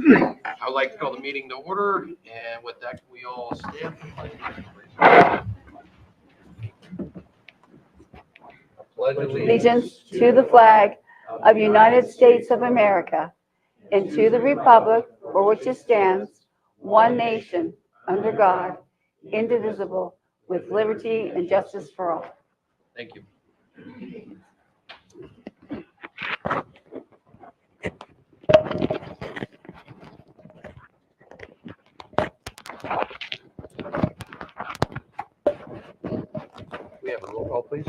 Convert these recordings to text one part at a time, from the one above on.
I would like to call the meeting to order, and with that, we all stand. Allegiance to the flag of the United States of America and to the republic for which it stands, one nation, under God, indivisible, with liberty and justice for all. Thank you. We have a roll call, please.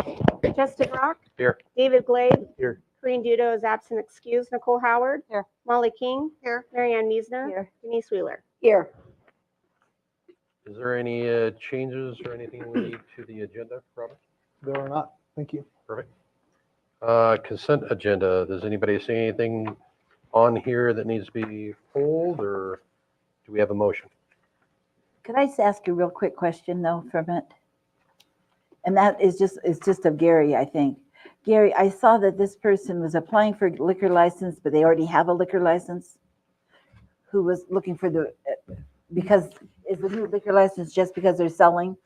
Justin Rock. Here. David Glade. Here. Corinne Dudo is absent excused. Nicole Howard. Here. Molly King. Here. Marianne Niesna. Here. Denise Wheeler. Here. Is there any changes or anything we need to the agenda, Robert? There are not. Thank you. Perfect. Consent agenda. Does anybody see anything on here that needs to be pulled, or do we have a motion? Could I just ask a real quick question though for a minute? And that is just of Gary, I think. Gary, I saw that this person was applying for a liquor license, but they already have a liquor license. Who was looking for because is the new liquor license just because they're selling?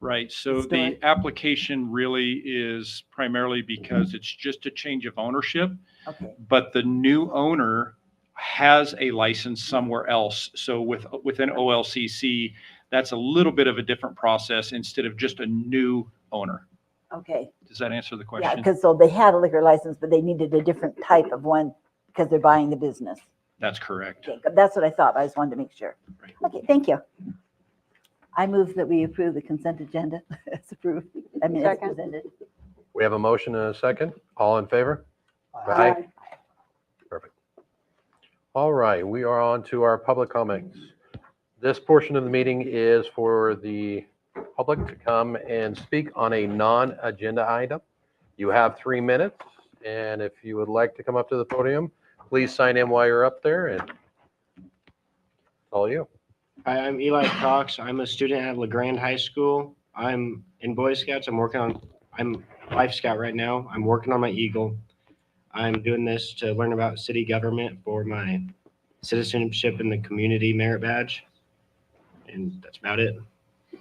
Right, so the application really is primarily because it's just a change of ownership, Okay. but the new owner has a license somewhere else. So within OLCC, that's a little bit of a different process instead of just a new owner. Okay. Does that answer the Yeah, question? because so they had a liquor license, but they needed a different type of one because they're buying the business. That's correct. Okay, that's what I thought. I just wanted to make sure. Right. Okay, thank you. I move that we approve the consent agenda as approved. I mean, as Second. presented. We have a motion and a second. All in favor? Aye. Perfect. All right, we are on to our public comments. This portion of the meeting is for the public to come and speak on a non-agenda item. You have 3 minutes, and if you would like to come up to the podium, please sign in while you're up there, and it's all you. Hi, I'm Eli Cox. I'm a student at Grande High School. I'm in Boy Scouts. I'm Life Scout right now. I'm working on my Eagle. I'm doing this to learn about city government for my citizenship in the community merit badge. And that's about it. I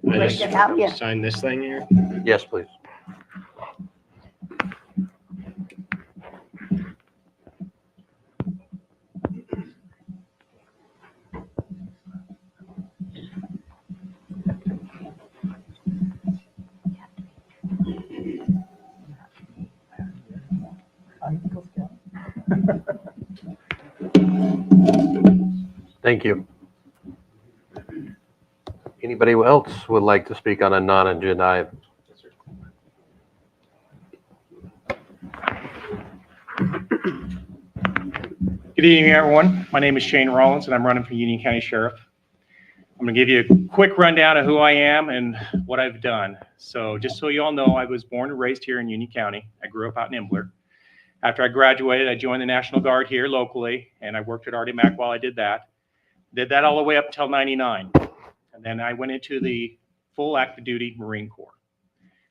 Great just to have you. sign this thing here. Yes, please. Thank you. Anybody else would like to speak on a non-agenda item? Good evening, everyone. My name is Shane Rollins, and I'm running for Union County Sheriff. I'm going to give you a quick rundown of who I am and what I've done. So just so you all know, I was born and raised here in Union County. I grew up out in Imbler. After I graduated, I joined the National Guard here locally, and I worked at RDMAC while I did that. Did that all the way up until ¡99. And then I went into the full active duty Marine Corps.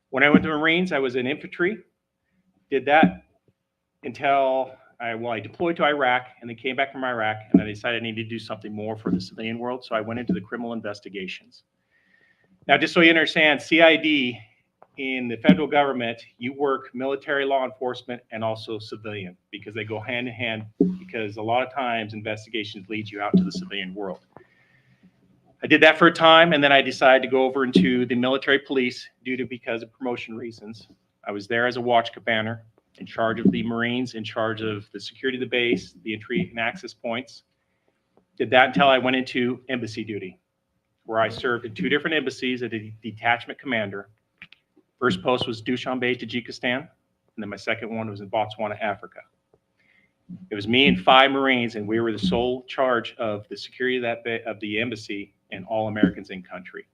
When I went to Marines, I was in infantry. Did that until I deployed to Iraq, and then came back from Iraq, and I decided I needed to do something more for the civilian world, so I went into the criminal investigations. Now, just so you understand, CID in the federal government, you work military law enforcement and also civilian, because they go hand in hand, because a lot of times investigations leads you out to the civilian world. I did that for a time, and then I decided to go over into the military police because of promotion reasons. I was there as a watch commander, in charge of the Marines, in charge of the security of the base, the entry and access points. Did that until I went into embassy duty, where I served in 2 different embassies as a detachment commander. First post was Dushanbe, Tajikistan, and then my second one was in Botswana, Africa. It was me and 5 Marines, and we were the sole charge of the security of the embassy and all Americans in country.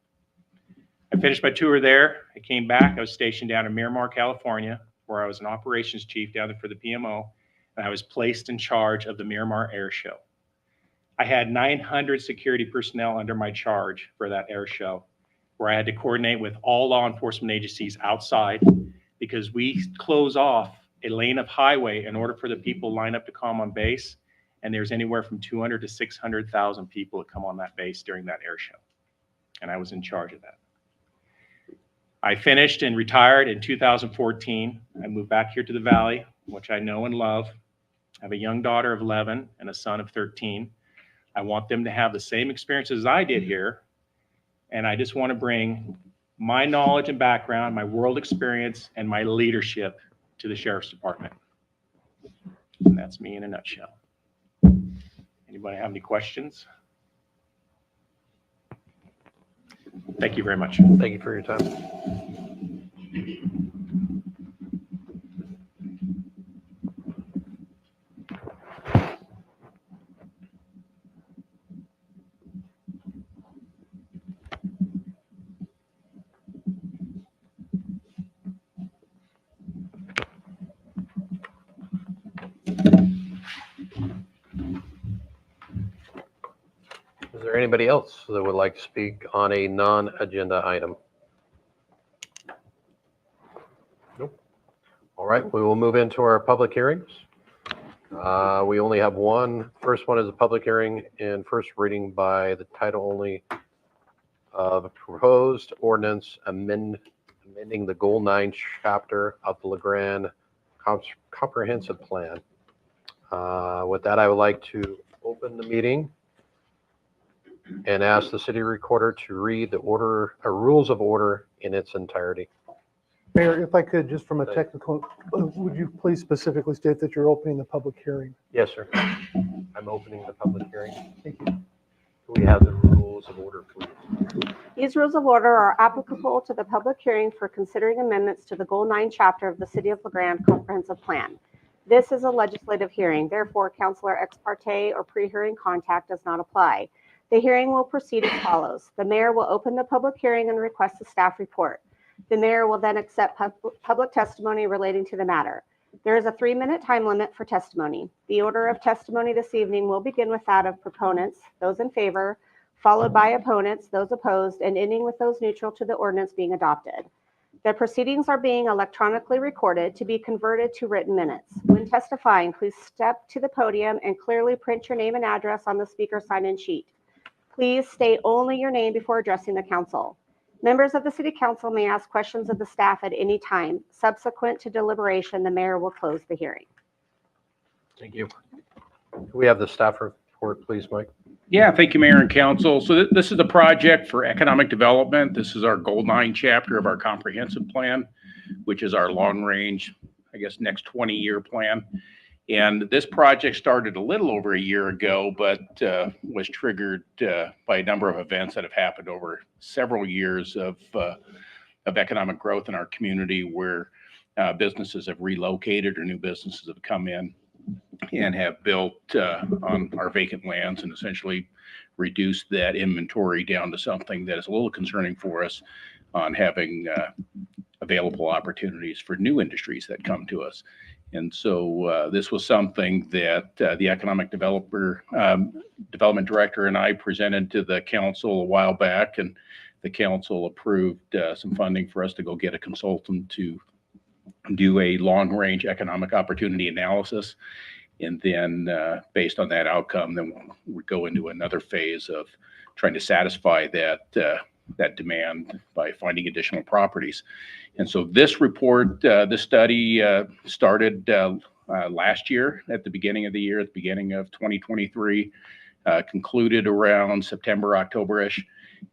I finished my tour there. I came back. I was stationed down in Miramar, California, where I was an operations chief down there for the PMO, and I was placed in charge of the Miramar Air Show. I had 900 security personnel under my charge for that air show, where I had to coordinate with all law enforcement agencies outside, because we close off a lane of highway in order for the people to line up to come on base. And there's anywhere from 200 to 600,000 people that come on that base during that air show. And I was in charge of that. I finished and retired in 2014. I moved back here to the Valley, which I know and love. I have a young daughter of 11 and a son of 13. I want them to have the same experiences as I did here. And I just want to bring my knowledge and background, my world experience, and my leadership to the Sheriff's Department. And that's me in a nutshell. Anybody have any questions? Thank you very much. Thank you for your time. Is there anybody else that would like to speak on a non-agenda item? Nope. All right, we will move into our public hearings. We only have one. First one is a public hearing and first reading by the title only of proposed ordinance amending the Goal 9 chapter of the Grande comprehensive plan. With that, I would like to open the meeting and ask the city recorder to read the rules of order in its entirety. Mayor, if I could, just from a technical, would you please specifically state that you're opening the public hearing? Yes, sir. I'm opening the public hearing. Thank you. Do we have the rules of order, please? These rules of order are applicable to the public hearing for considering amendments to the Goal 9 chapter of the City of LaGrande Comprehensive Plan. This is a legislative hearing, therefore counselor ex parte or pre-hearing contact does not apply. The hearing will proceed as follows. The mayor will open the public hearing and request a staff report. The mayor will then accept public testimony relating to the matter. There is a 3-minute time limit for testimony. The order of testimony this evening will begin with that of proponents, those in favor, followed by opponents, those opposed, and ending with those neutral to the ordinance being adopted. The proceedings are being electronically recorded to be converted to written minutes. When testifying, please step to the podium and clearly print your name and address on the speaker sign-in sheet. Please state only your name before addressing the council. Members of the city council may ask questions of the staff at any time. Subsequent to deliberation, the mayor will close the hearing. Thank you. Do we have the staff report, please, Mike? Yeah, thank you, Mayor and Council. So this is a project for economic development. This is our Goal 9 chapter of our comprehensive plan, which is our long range, I guess, next 20-year plan. And this project started a little over a year ago, but was triggered by a number of events that have happened over several years of economic growth in our community, where businesses have relocated or new businesses have come in and have built on our vacant lands and essentially reduced that inventory down to something that is a little concerning for us on having available opportunities for new industries that come to us. And so this was something that the economic development director and I presented to the council a while back, and the council approved some funding for us to go get a consultant to do a long-range economic opportunity analysis. And then based on that outcome, then we go into another phase of trying to satisfy that demand by finding additional properties. And so this report, this study started last year at the beginning of the year, at the beginning of 2023, concluded around September, October-ish.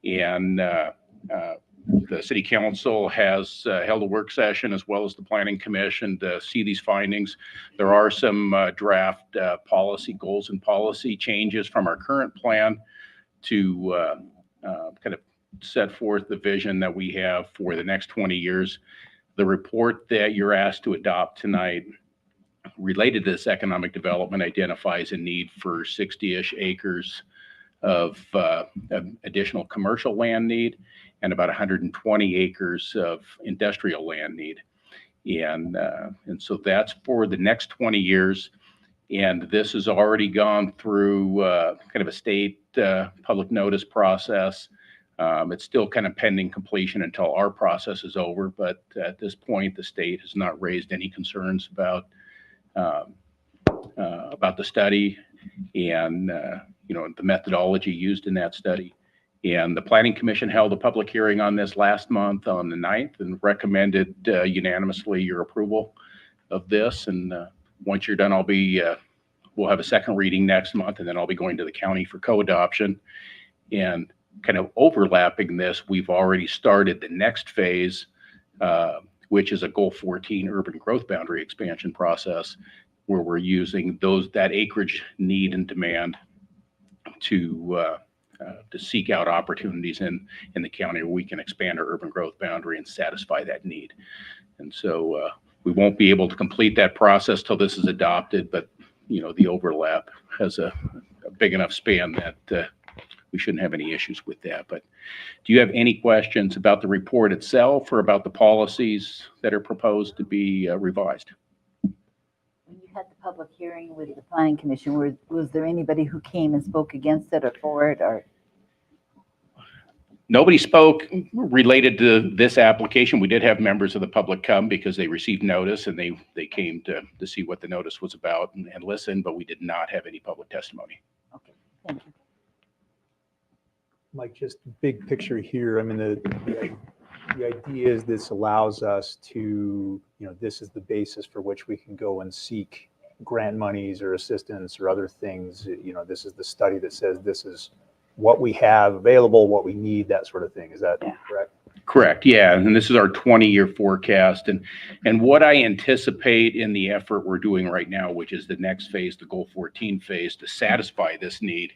And the city council has held a work session as well as the planning commission to see these findings. There are some draft policy goals and policy changes from our current plan to kind of set forth the vision that we have for the next 20 years. The report that you're asked to adopt tonight related to this economic development identifies a need for 60-ish acres of additional commercial land need and about 120 acres of industrial land need. And so that's for the next 20 years. And this has already gone through kind of a state public notice process. It's still kind of pending completion until our process is over, but at this point, the state has not raised any concerns about the study and the methodology used in that study. And the Planning Commission held a public hearing on this last month on the 9th and recommended unanimously your approval of this. And once you're done, we'll have a second reading next month, and then I'll be going to the county for co-adoption. And kind of overlapping this, we've already started the next phase, which is a Goal 14 urban growth boundary expansion process, where we're using that acreage need and demand to seek out opportunities in the county where we can expand our urban growth boundary and satisfy that need. And so we won't be able to complete that process till this is adopted, but the overlap has a big enough span that we shouldn't have any issues with that. But do you have any questions about the report itself or about the policies that are proposed to be revised? When you had the public hearing with the planning commission, was there anybody who came and spoke against it or for it, or? Nobody spoke related to this application. We did have members of the public come because they received notice and they came to see what the notice was about and listen, but we did not have any public testimony. Okay, thank you. Mike, just big picture here. I mean, the idea is this allows us to, this is the basis for which we can go and seek grant monies or assistance or other things. This is the study that says this is what we have available, what we need, that sort of thing. Is that correct? Correct. Yeah. And this is our 20-year forecast. And what I anticipate in the effort we're doing right now, which is the next phase, the Goal 14 phase, to satisfy this need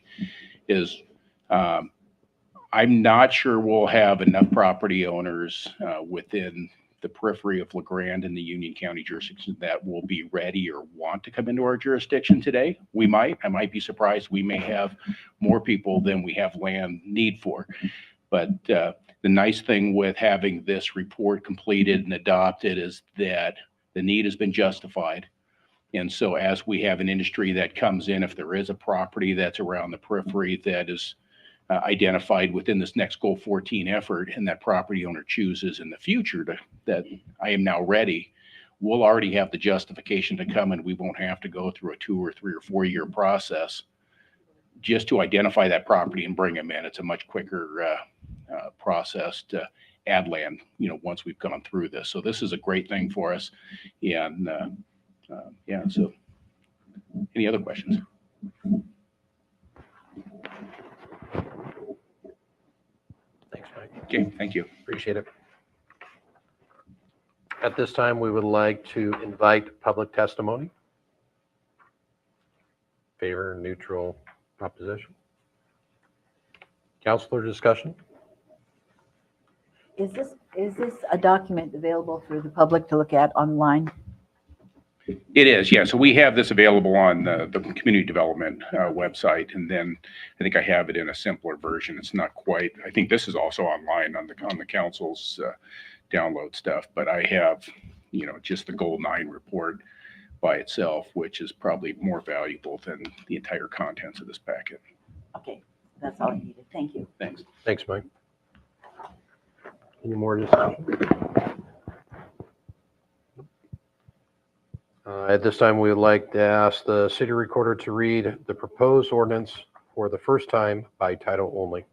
is, I'm not sure we'll have enough property owners within the periphery of LeGrande and the Union County jurisdiction that will be ready or want to come into our jurisdiction today. I might be surprised. We may have more people than we have land need for. But the nice thing with having this report completed and adopted is that the need has been justified. And so as we have an industry that comes in, if there is a property that's around the periphery that is identified within this next Goal 14 effort, and that property owner chooses in the future that I am now ready, we'll already have the justification to come, and we won't have to go through a 2 or 3 or 4 year process just to identify that property and bring them in. It's a much quicker process to add land, once we've gone through this. So this is a great thing for us. And so any other questions? Thanks, Mike. Okay, thank you. Appreciate it. At this time, we would like to invite public testimony. Favor, neutral, opposition. Counselor discussion? Is this a document available for the public to look at online? It is, yeah. So we have this available on the community development website, and then I think I have it in a simpler version. It's not quite. I think this is also online on the council's download stuff. But I have, just the Goal 9 report by itself, which is probably more valuable than the entire contents of this packet. Okay, that's all I needed. Thank you. Thanks. Thanks, Mike. Any more discussion? At this time, we would like to ask the city recorder to read the proposed ordinance for the first time by title only.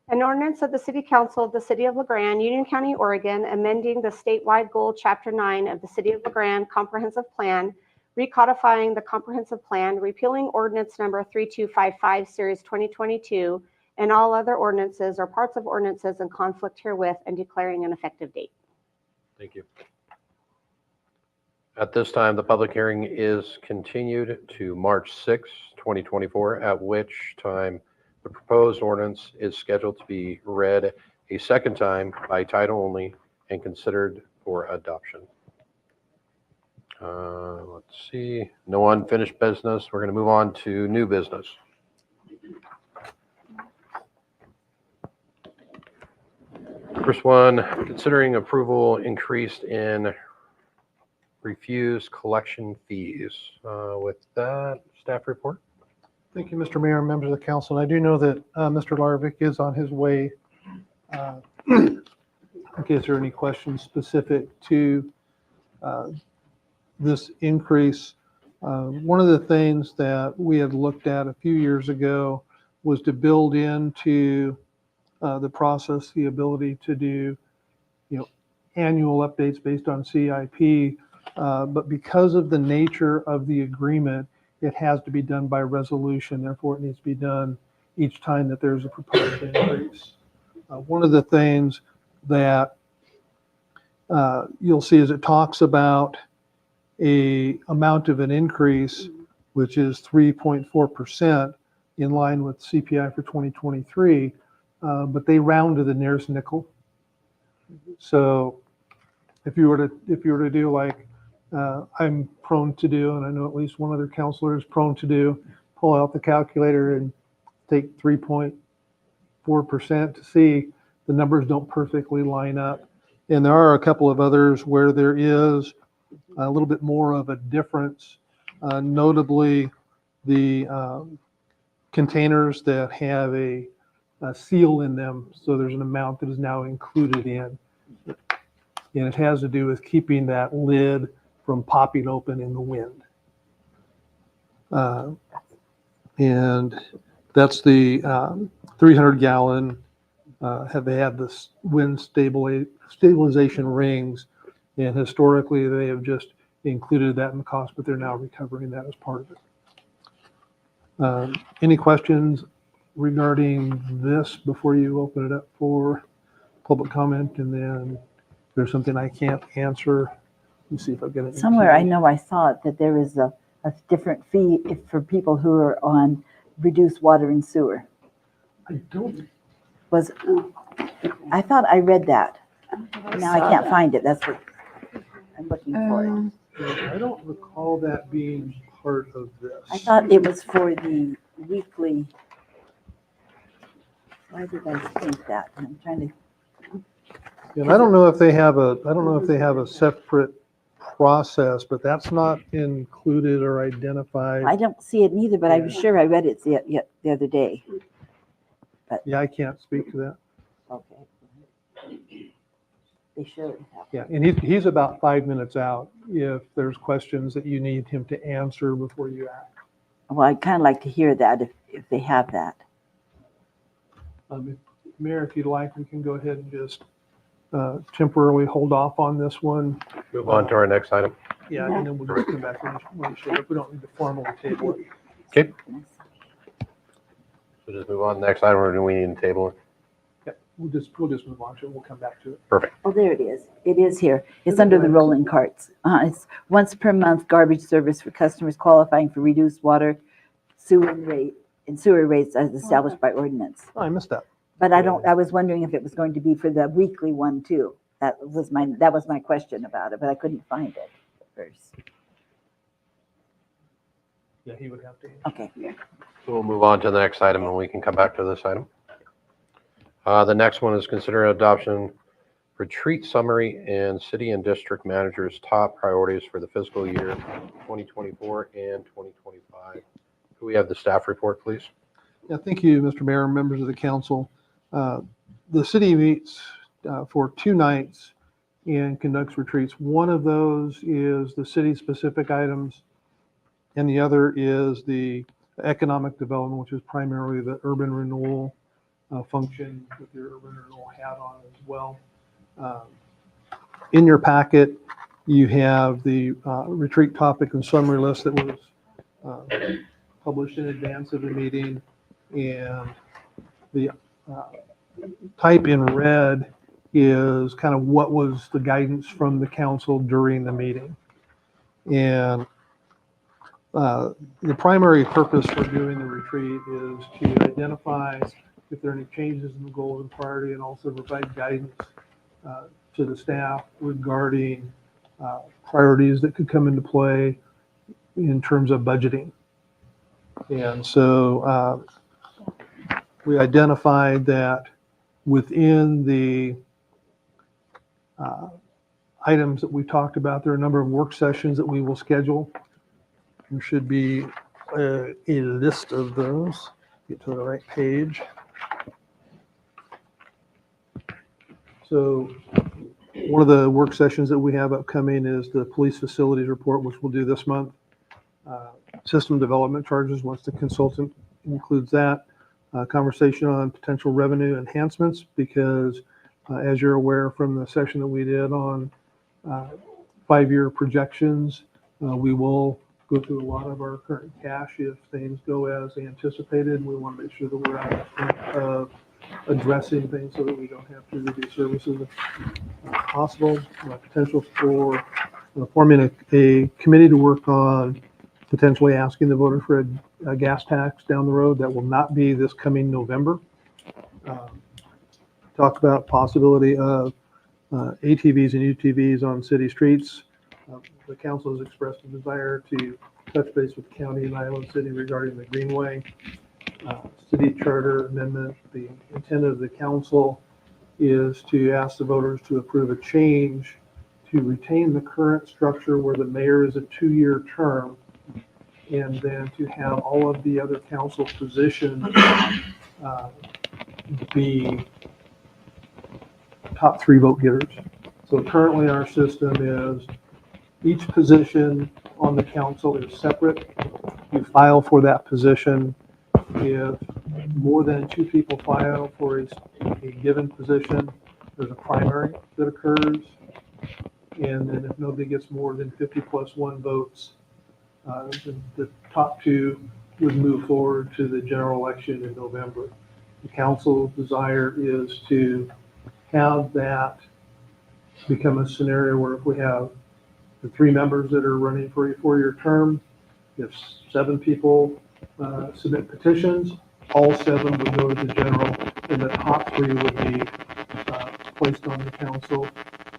An ordinance of the City Council of the City of LeGrande, Union County, Oregon, amending the statewide goal Chapter 9 of the City of LeGrande Comprehensive Plan, recodifying the comprehensive plan, repealing ordinance number 3255, Series 2022, and all other ordinances or parts of ordinances in conflict herewith, and declaring an effective date. Thank you. At this time, the public hearing is continued to March 6, 2024, at which time the proposed ordinance is scheduled to be read a second time by title only and considered for adoption. Let's see, no unfinished business. We're going to move on to new business. First one, considering approval increased in refused collection fees. With that, staff report. Thank you, Mr. Mayor and members of the council. And I do know that Mr. Larvick is on his way Okay, is there any questions specific to this increase? One of the things that we had looked at a few years ago was to build into the process the ability to do, annual updates based on CIP. But because of the nature of the agreement, it has to be done by resolution. Therefore, it needs to be done each time that there's a proposed increase. One of the things that you'll see is it talks about a amount of an increase, which is 3.4% in line with CPI for 2023, but they round to the nearest nickel. So if you were to do like I'm prone to do, and I know at least one other counselor is prone to do, pull out the calculator and take 3.4% to see the numbers don't perfectly line up. And there are a couple of others where there is a little bit more of a difference, notably the containers that have a seal in them. So there's an amount that is now included in. And it has to do with keeping that lid from popping open in the wind. And that's the 300 gallon, they have this wind stabilization rings. And historically, they have just included that in the cost, but they're now recovering that as part of it. Any questions regarding this before you open it up for public comment? And then if there's something I can't answer, let me see if I've got it. Somewhere I know I saw it, that there is a different fee for people who are on reduced water and sewer. I don't. I thought I read that. Now I can't find it. That's what I'm looking for. I don't recall that being part of this. I thought it was for the weekly. Why did I think that? I'm trying to. And I don't know if they have a separate process, but that's not included or identified. I don't see it neither, but I was sure I read it the other day. Yeah, I can't speak to that. Okay. They should have. Yeah, and he's about 5 minutes out if there's questions that you need him to answer before you act. Well, I'd kind of like to hear that if they have that. Mayor, if you'd like, we can go ahead and just temporarily hold off on this one. Move on to our next item. Yeah, and then we'll just come back when we show up. We don't need to formally table it. Okay. So just move on to the next item, or do we need to table it? Yeah, we'll just move on to it. We'll come back to it. Perfect. Oh, there it is. It is here. It's under the rolling carts. It's once per month garbage service for customers qualifying for reduced water, sewer rates as established by ordinance. Oh, I missed that. But I was wondering if it was going to be for the weekly one too. That was my question about it, but I couldn't find it at first. Yeah, he would have to. Okay. So we'll move on to the next item, and we can come back to this item. The next one is consider adoption retreat summary and city and district managers' top priorities for the fiscal year 2024 and 2025. Could we have the staff report, please? Yeah, thank you, Mr. Mayor, and members of the council. The city meets for 2 nights and conducts retreats. One of those is the city-specific items, and the other is the economic development, which is primarily the urban renewal function with your urban renewal hat on as well. In your packet, you have the retreat topic and summary list that was published in advance of the meeting, and the type in red is kind of what was the guidance from the council during the meeting. And the primary purpose for doing the retreat is to identify if there are any changes in the goals and priority, and also provide guidance to the staff regarding priorities that could come into play in terms of budgeting. And so we identified that within the items that we talked about, there are a number of work sessions that we will schedule. There should be a list of those. Get to the right page. So one of the work sessions that we have upcoming is the police facilities report, which we'll do this month. System development charges, once the consultant includes that. Conversation on potential revenue enhancements, because as you're aware from the session that we did on 5-year projections, we will go through a lot of our current cash if things go as anticipated. We want to make sure that we're out of addressing things so that we don't have to reduce services if possible. Potential for forming a committee to work on potentially asking the voter for a gas tax down the road. That will not be this coming November. Talk about possibility of ATVs and UTVs on city streets. The council has expressed a desire to touch base with the county and Iowa City regarding the Greenway city charter amendment. The intent of the council is to ask the voters to approve a change to retain the current structure where the mayor is a 2-year term, and then to have all of the other council positions be top 3 vote getters. So currently our system is each position on the council is separate. You file for that position. If more than 2 people file for a given position, there's a primary that occurs. And then if nobody gets more than 50 plus 1 votes, the top 2 would move forward to the general election in November. The council's desire is to have that become a scenario where if we have the 3 members that are running for a 4-year term, if 7 people submit petitions, all 7 would go to the general, and the top 3 would be placed on the council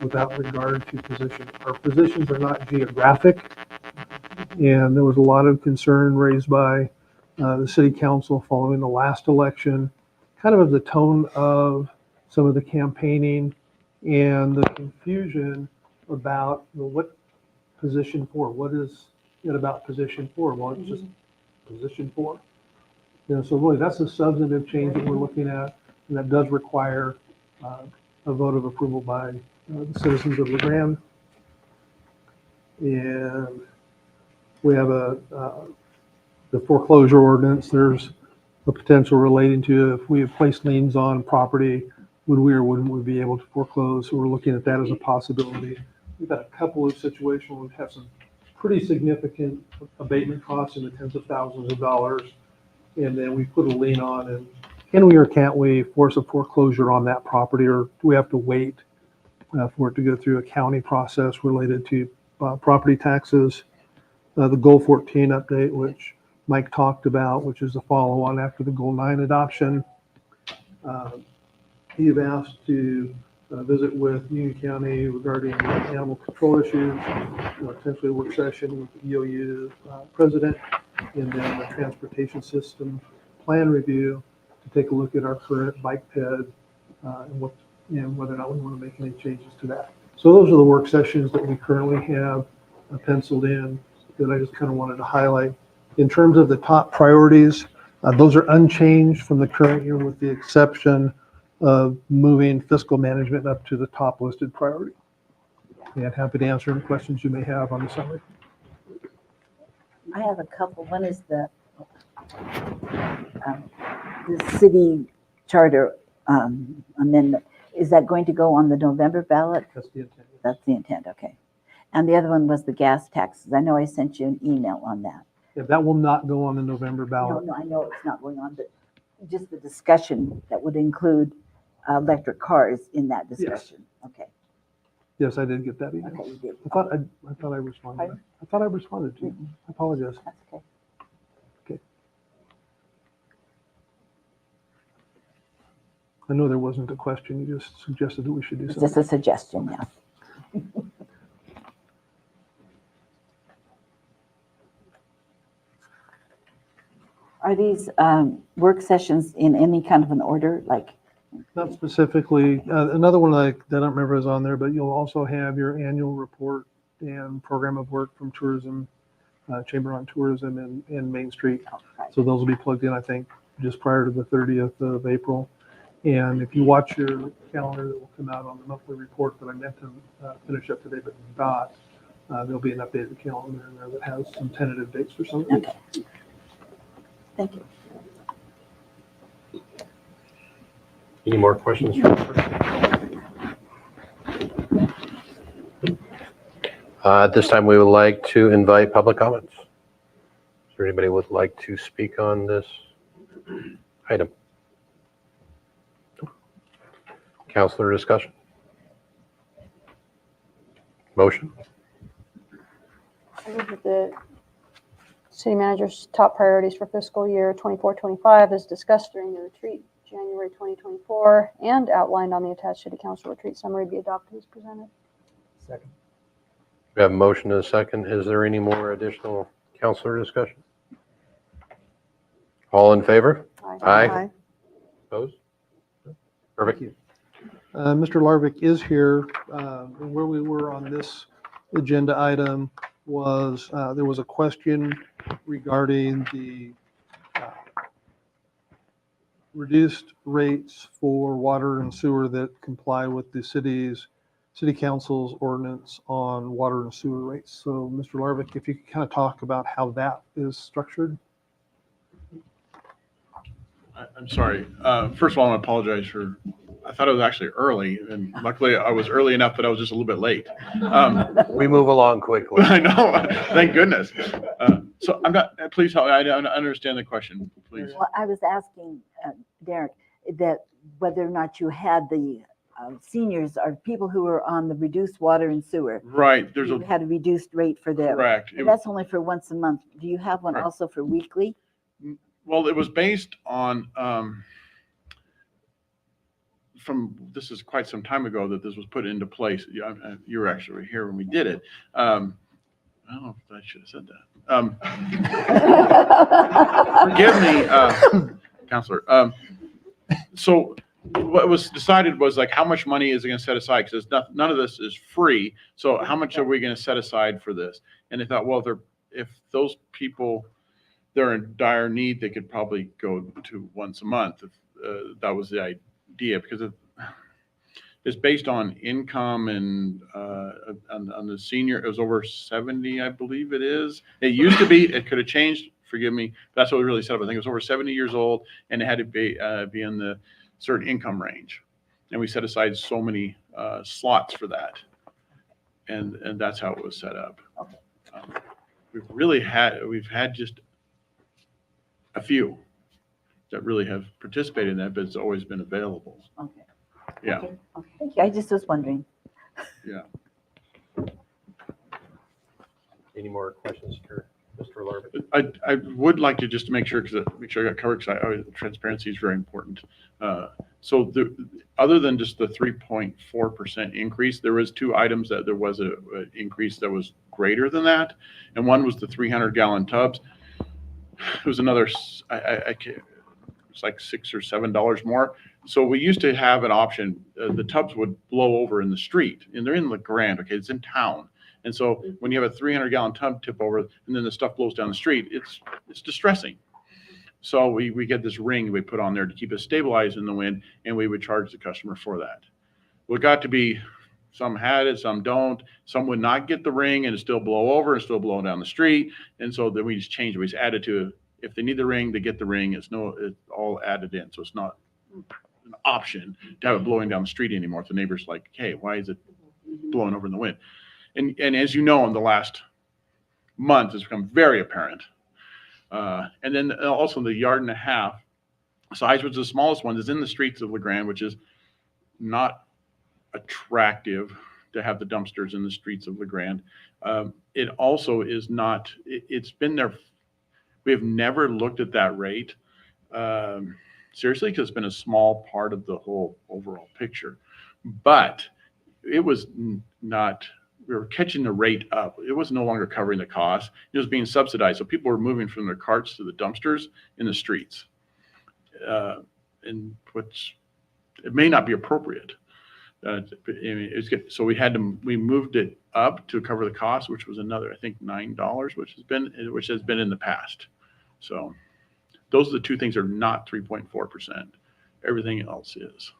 without regard to position. Our positions are not geographic, and there was a lot of concern raised by the city council following the last election, kind of the tone of some of the campaigning and the confusion about what position 4, what is it about position 4? Well, it's just position 4. So really that's a substantive change that we're looking at, and that does require a vote of approval by the citizens of LeGrand. And we have the foreclosure ordinance. There's a potential relating to if we have placed liens on property, would we or wouldn't we be able to foreclose? So we're looking at that as a possibility. We've got a couple of situations where we've had some pretty significant abatement costs in the tens of thousands of dollars. And then we put a lien on, and can we or can't we force a foreclosure on that property, or do we have to wait for it to go through a county process related to property taxes? The Goal 14 update, which Mike talked about, which is the follow-on after the Goal 9 adoption. He had asked to visit with Union County regarding animal control issues, potentially a work session with the EOU president, and then the transportation system plan review to take a look at our current bike ped and whether or not we want to make any changes to that. So those are the work sessions that we currently have penciled in that I just kind of wanted to highlight. In terms of the top priorities, those are unchanged from the current year with the exception of moving fiscal management up to the top listed priority. And happy to answer any questions you may have on the summary. I have a couple. One is the city charter amendment. Is that going to go on the November ballot? That's the intent. That's the intent, okay. And the other one was the gas taxes. I know I sent you an email on that. Yeah, that will not go on the November ballot. No, I know it's not going on, but just the discussion that would include electric cars in that discussion. Okay, Yes, I did get that email. okay, you did. I thought I responded. Pardon? I thought I responded to you. I apologize. That's okay. I know there wasn't a question. You just suggested that we should do It's something. just a suggestion, yeah. Are these work sessions in any kind of an order, like? Not specifically. Another one that I don't remember is on there, but you'll also have your annual report and program of work from tourism, Chamber on Tourism and Main Street. Oh, right. So those will be plugged in, I think, just prior to the 30th of April. And if you watch your calendar, that will come out on the monthly report that I meant to finish up today, but not. There'll be an updated calendar in there that has some tentative dates for some of these. Okay. Thank you. Any more questions? At this time, we would like to invite public comments. Is there anybody who would like to speak on this item? Counselor discussion? Motion? I move that the city manager's top priorities for fiscal year 24-25 as discussed during the retreat, January 2024, and outlined on the attached city council retreat summary be adopted as presented. Second. We have a motion and a second. Is there any more additional counselor discussion? All in favor? Aye. Opposed? Perfect. Mr. Larvick is here. And where we were on this agenda item was, there was a question regarding the reduced rates for water and sewer that comply with the city council's ordinance on water and sewer rates. So Mr. Larvick, if you could kind of talk about how that is structured. I'm sorry. First of all, I apologize for, I thought it was actually early, and luckily I was early enough that I was just a little bit late. We move along quickly. I know, thank goodness. So I'm not, please help me, I don't understand the question, please. Well, I was asking Derek that whether or not you had the seniors or people who were on the reduced water and sewer. Right, there's You a, had a reduced rate for them. correct. And that's only for once a month. Do you have one Right. also for weekly? Well, it was based on, this is quite some time ago that this was put into place. You were actually here when we did it. I don't know if I should have said that. Forgive me, Counselor. So what was decided was like, how much money is it going to set aside? Because none of this is free. So how much are we going to set aside for this? And they thought, well, if those people, they're in dire need, they could probably go to once a month. If that was the idea, because it's based on income and on the senior, it was over 70, I believe it is. It used to be, it could have changed, forgive me. That's what we really set up. I think it was over 70 years old, and it had to be in the certain income range. And we set aside so many slots for that. And that's how it was set up. We've had just a few that really have participated in that, but it's always been available. Okay. Yeah. Okay. Okay. Thank you. I just was wondering. Yeah. Any more questions for Mr. Larvick? I would like to just make sure, because make sure I got covered, because transparency is very important. So other than just the 3.4% increase, there was two items that there was an increase that was greater than that. And one was the 300-gallon tubs. It was another, it's like $6 or $7 more. So we used to have an option, the tubs would blow over in the street, and they're in the Grande, okay, it's in town. And so when you have a 300-gallon tub tip over and then the stuff blows down the street, it's distressing. So we get this ring we put on there to keep it stabilized in the wind, and we would charge the customer for that. Well, it got to be, some had it, some don't. Some would not get the ring and it still blow over and still blow down the street. And so then we just changed it. We just added to, if they need the ring, they get the ring. It's all added in. So it's not an option to have it blowing down the street anymore. If the neighbor's like, hey, why is it blowing over in the wind? And as you know, in the last month, it's become very apparent. And then also the 1.5 yard size, which is the smallest one, is in the streets of La Grande, which is not attractive to have the dumpsters in the streets of La Grande. It also is not, it's been there. We have never looked at that rate seriously, because it's been a small part of the whole overall picture. But it was not, we were catching the rate up. It was no longer covering the cost. It was being subsidized. So people were moving from their carts to the dumpsters in the streets. And which, it may not be appropriate. So we moved it up to cover the cost, which was another, I think, $9, which has been in the past. So those are the two things that are not 3.4%. Everything else is.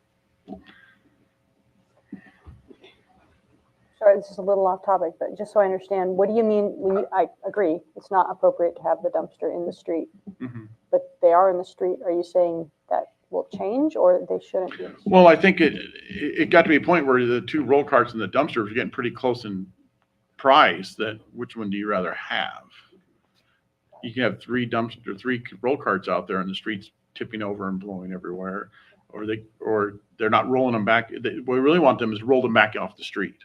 Sorry, this is a little off topic, but just so I understand, what do you mean when I agree, it's not appropriate to have the dumpster in the street, Mhm. but they are in the street. Are you saying that will change or they shouldn't be? Well, I think it got to be a point where the two roll carts and the dumpster were getting pretty close in price. That which one do you rather have? You can have three roll carts out there, and the street's tipping over and blowing everywhere, or they're not rolling them back. What we really want them is roll them back off the street.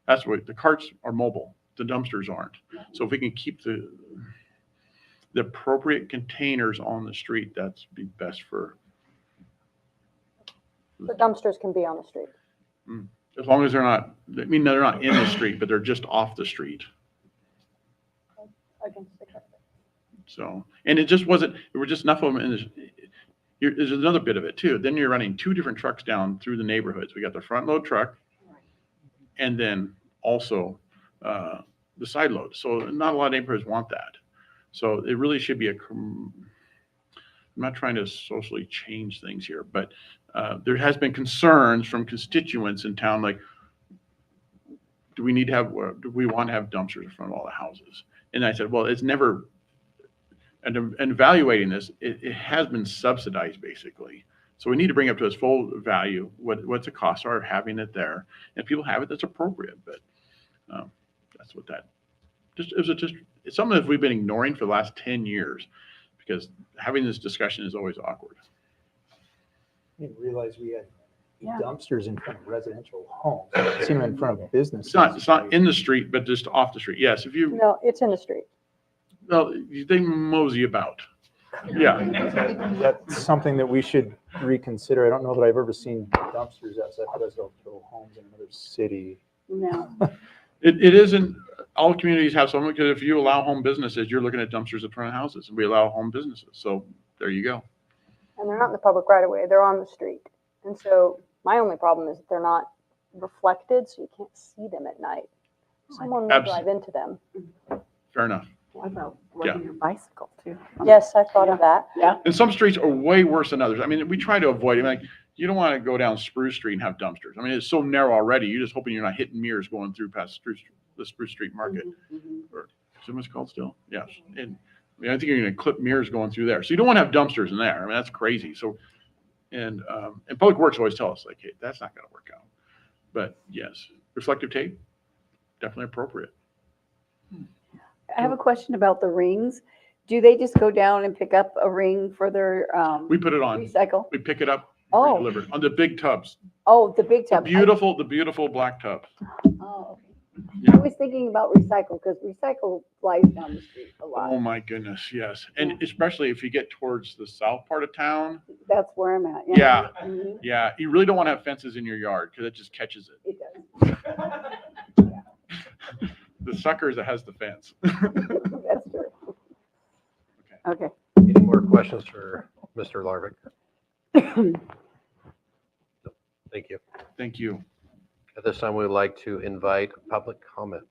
That's what the carts are mobile. The dumpsters aren't. So if we can keep the appropriate containers on the street, that's be best for. The dumpsters can be on the street. As long as they're not, I mean, they're not in the street, but they're just off the street. Against the traffic. So, and it just wasn't, there were just enough of them in this. There's another bit of it too. Then you're running two different trucks down through the neighborhoods. We got the front load truck and then also the side load. So not a lot of neighborhoods want that. So it really should be I'm not trying to socially change things here, but there has been concerns from constituents in town, like, do we want to have dumpsters in front of all the houses? And I said, well, it's never, and evaluating this, it has been subsidized basically. So we need to bring up to its full value, what's the cost are of having it there. And if people have it, that's appropriate, but that's what that, it's something that we've been ignoring for the last 10 years because having this discussion is always awkward. I didn't realize we had Yeah. dumpsters in front of residential homes. I've seen them in front of businesses. It's not in the street, but just off the street. Yes, if you, No, it's in the street. well, they mosey about. Yeah. That's something that we should reconsider. I don't know that I've ever seen dumpsters outside residential homes in another city. No. It isn't, all communities have some, because if you allow home businesses, you're looking at dumpsters in front of houses, and we allow home businesses. So there you go. And they're not in the public right of way, they're on the street. And so my only problem is that they're not reflected, so you can't see them at night. Someone will drive into them. Fair enough. What about riding your bicycle too? Yes, I thought of that. And some streets are way worse than others. I mean, we try to avoid it. Like, you don't want to go down Spruce Street and have dumpsters. I mean, it's so narrow already. You're just hoping you're not hitting mirrors going through past the Spruce Street Market. Or is it what's called still? Yes. And I mean, I think you're going to clip mirrors going through there. So you don't want to have dumpsters in there. I mean, that's crazy. So, and Public Works always tell us, like, hey, that's not going to work out. But yes, reflective tape, definitely appropriate. I have a question about the rings. Do they just go down and pick up a ring for their We put it on. recycle? We pick it up. Oh. Deliver it on the big tubs. Oh, the big The tub. beautiful black tubs. Oh, okay. Yeah. I was thinking about recycle because recycle flies down the street a lot. Oh my goodness, yes. And especially if you get towards the south part of town. That's where I'm at. Yeah. Mhm. Yeah, you really don't want to have fences in your yard because it just catches it. It does. The sucker is that has the fence. That's true. Okay. Any more questions for Mr. Larvick? Thank you. Thank you. At this time, we would like to invite public comments.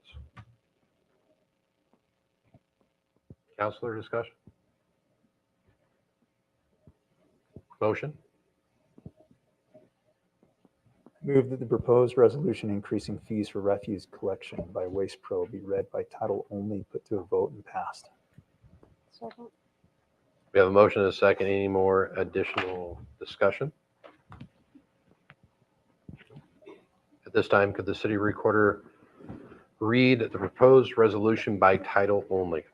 Counselor discussion? Motion? Move that the proposed resolution increasing fees for refuse collection by Waste Pro be read by title only, put to a vote and passed. Second. We have a motion and a second. Any more additional discussion? At this time, could the city recorder read the proposed resolution by title only?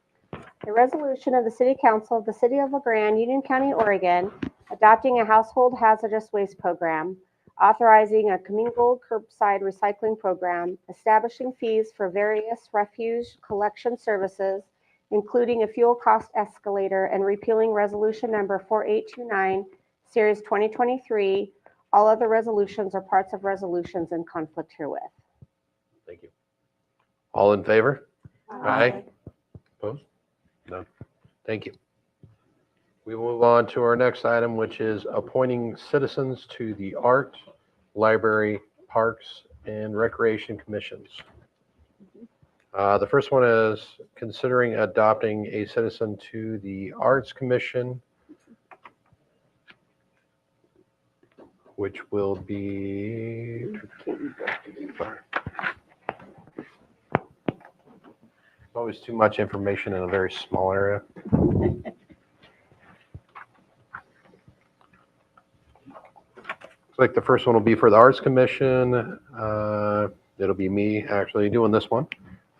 A resolution of the City Council of the City of LaGrande, Union County, Oregon, adopting a household hazardous waste program, authorizing a commingled curbside recycling program, establishing fees for various refuse collection services, including a fuel cost escalator, and repealing resolution number 4829, series 2023. All other resolutions are parts of resolutions in conflict herewith. Thank you. All in favor? Aye. Opposed? None. Thank you. We will move on to our next item, which is appointing citizens to the Art, Library, Parks, and Recreation Commissions. The first one is considering adopting a citizen to the Arts Commission. which will be always too much information in a very small area. Looks like the first one will be for the Arts Commission. It'll be me actually doing this one.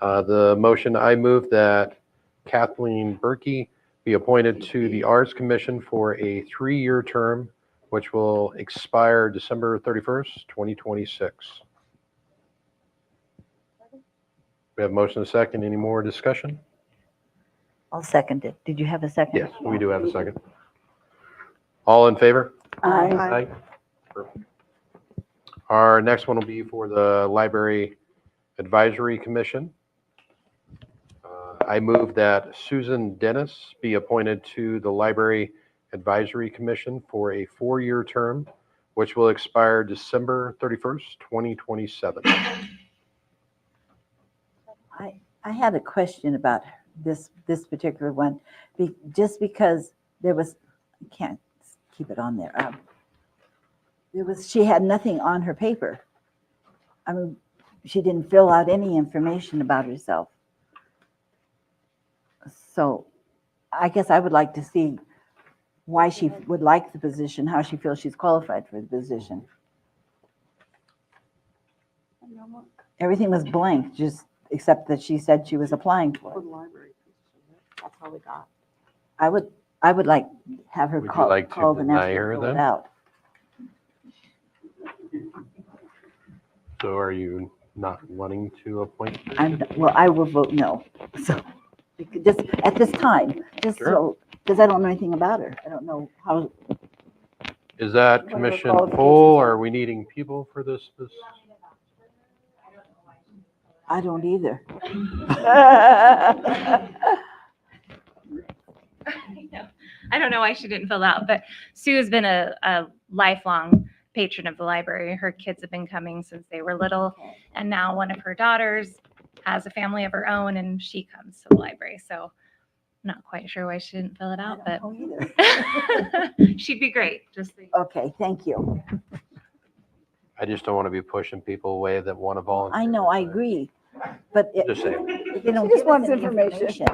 The motion, I move that Kathleen Berkey be appointed to the Arts Commission for a 3-year term, which will expire December 31st, 2026. We have motion and a second. Any more discussion? I'll second it. Did you have a second? Yes, we do have a second. All in favor? Aye. Perfect. Our next one will be for the Library Advisory Commission. I move that Susan Dennis be appointed to the Library Advisory Commission for a 4-year term, which will expire December 31st, 2027. I had a question about this particular one, just because there was, I can't keep it on there. She had nothing on her paper. I mean, she didn't fill out any information about herself. So I guess I would like to see why she would like the position, how she feels she's qualified for the position. Everything was blank, just except that she said she was applying for it. That's all we got. I would like have her Would you call like to called and ask deny her her to fill it then? out. So are you not wanting to appoint? Well, I will vote no. So just at this time, just Sure. so, because I don't know anything about her. I don't know how. Is that What are the commission qualifications? full? Are we needing people for this? I don't either. I don't know why she didn't fill out, but Sue has been a lifelong patron of the library. Her kids have been coming since they were little, and now one of her daughters has a family of her own, and she comes to the library. So I'm not quite sure why she didn't fill it out, I don't know either. but she'd be great. Just so you know. Okay, thank you. I just don't want to be pushing people away that want to volunteer. I know, I agree, but Just saying. if they don't She just give us wants any information.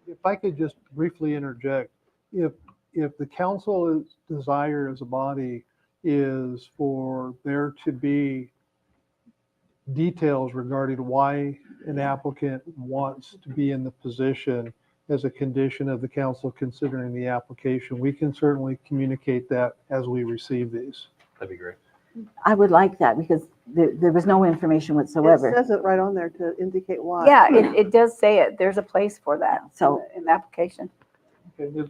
If I could just briefly interject, if the council's desire as a body is for there to be details regarding why an applicant wants to be in the position as a condition of the council considering the application, we can certainly communicate that as we receive these. That'd be great. I would like that because there was no information It whatsoever. says it right on there to indicate why. Yeah, it does say it. There's a place for that. So- In the application. And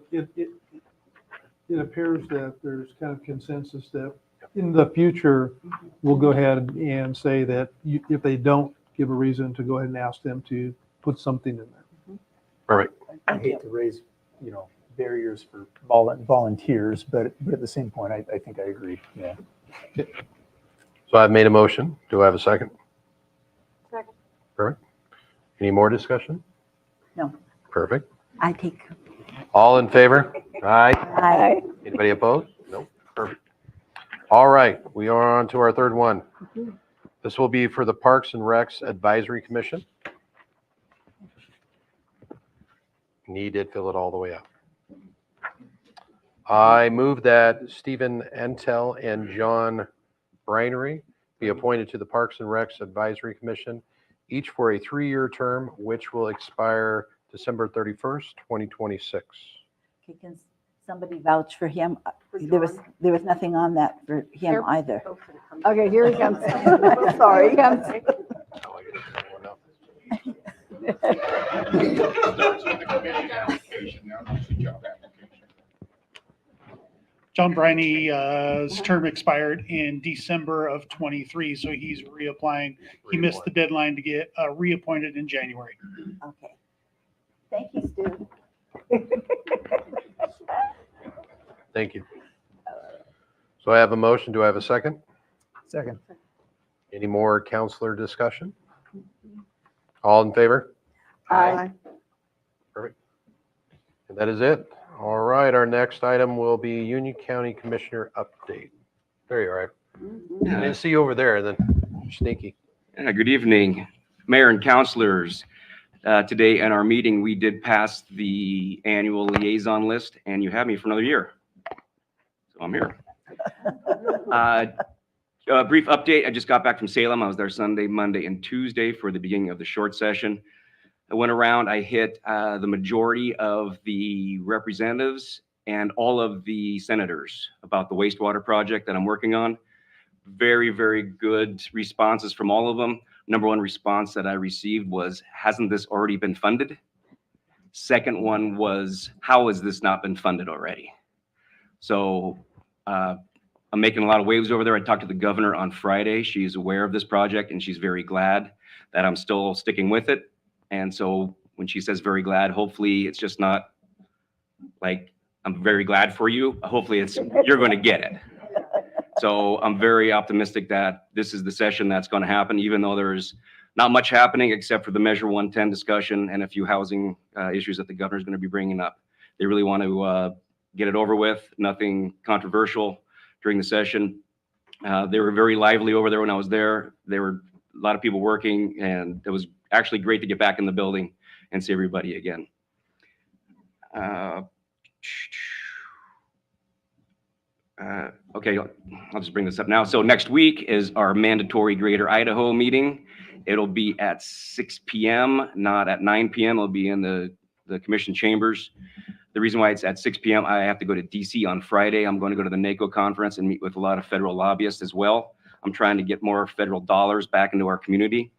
it appears that there's kind of consensus that in the future, we'll go ahead and say that if they don't give a reason, to go ahead and ask them to put something in there. Perfect. I hate to raise, barriers for volunteers, but at the same point, I think I agree. Yeah. So I've made a motion. Do I have a second? Second. Perfect. Any more discussion? No. Perfect. I take, All in favor? Aye. I, Anybody opposed? Nope. Perfect. All right, we are on to our third one. This will be for the Parks and Recs Advisory Commission. And he did fill it all the way up. I move that Stephen Entel and John Brinery be appointed to the Parks and Recs Advisory Commission, each for a 3-year term, which will expire December 31st, 2026. can somebody vouch for him? There was nothing on that for him either. Okay, here he comes. Sorry, he comes. Oh, I gotta turn one up. John Briney's term expired in December of '23, so he's reapplying. He missed the deadline to get reappointed in January. Okay. Thank you, Stu. Thank you. So I have a motion. Do I have a second? Second. Any more counselor discussion? All in favor? Aye. Perfect. And that is it. All right, our next item will be Union County Commissioner update. There you are. I Mhm. didn't see you over there, then sneaky. Good evening, Mayor and councilors. Today in our meeting, we did pass the annual liaison list, and you have me for another year. So I'm here. A brief update. I just got back from Salem. I was there Sunday, Monday, and Tuesday for the beginning of the short session. I went around, I hit the majority of the representatives and all of the senators about the wastewater project that I'm working on. Very, very good responses from all of them. Number one response that I received was, hasn't this already been funded? Second one was, how has this not been funded already? So I'm making a lot of waves over there. I talked to the governor on Friday. She's aware of this project and she's very glad that I'm still sticking with it. And so when she says very glad, hopefully it's just not like, I'm very glad for you. Hopefully it's, you're going to get it. So I'm very optimistic that this is the session that's going to happen, even though there's not much happening except for the Measure 110 discussion and a few housing issues that the governor's going to be bringing up. They really want to get it over with, nothing controversial during the session. They were very lively over there when I was there. There were a lot of people working, and it was actually great to get back in the building and see everybody again. Okay, I'll just bring this up now. So next week is our mandatory Greater Idaho meeting. It'll be at 6 p.m., not at 9 p.m. It'll be in the commission chambers. The reason why it's at 6 p.m., I have to go to DC on Friday. I'm going to go to the NACO conference and meet with a lot of federal lobbyists as well. I'm trying to get more federal dollars back into our community,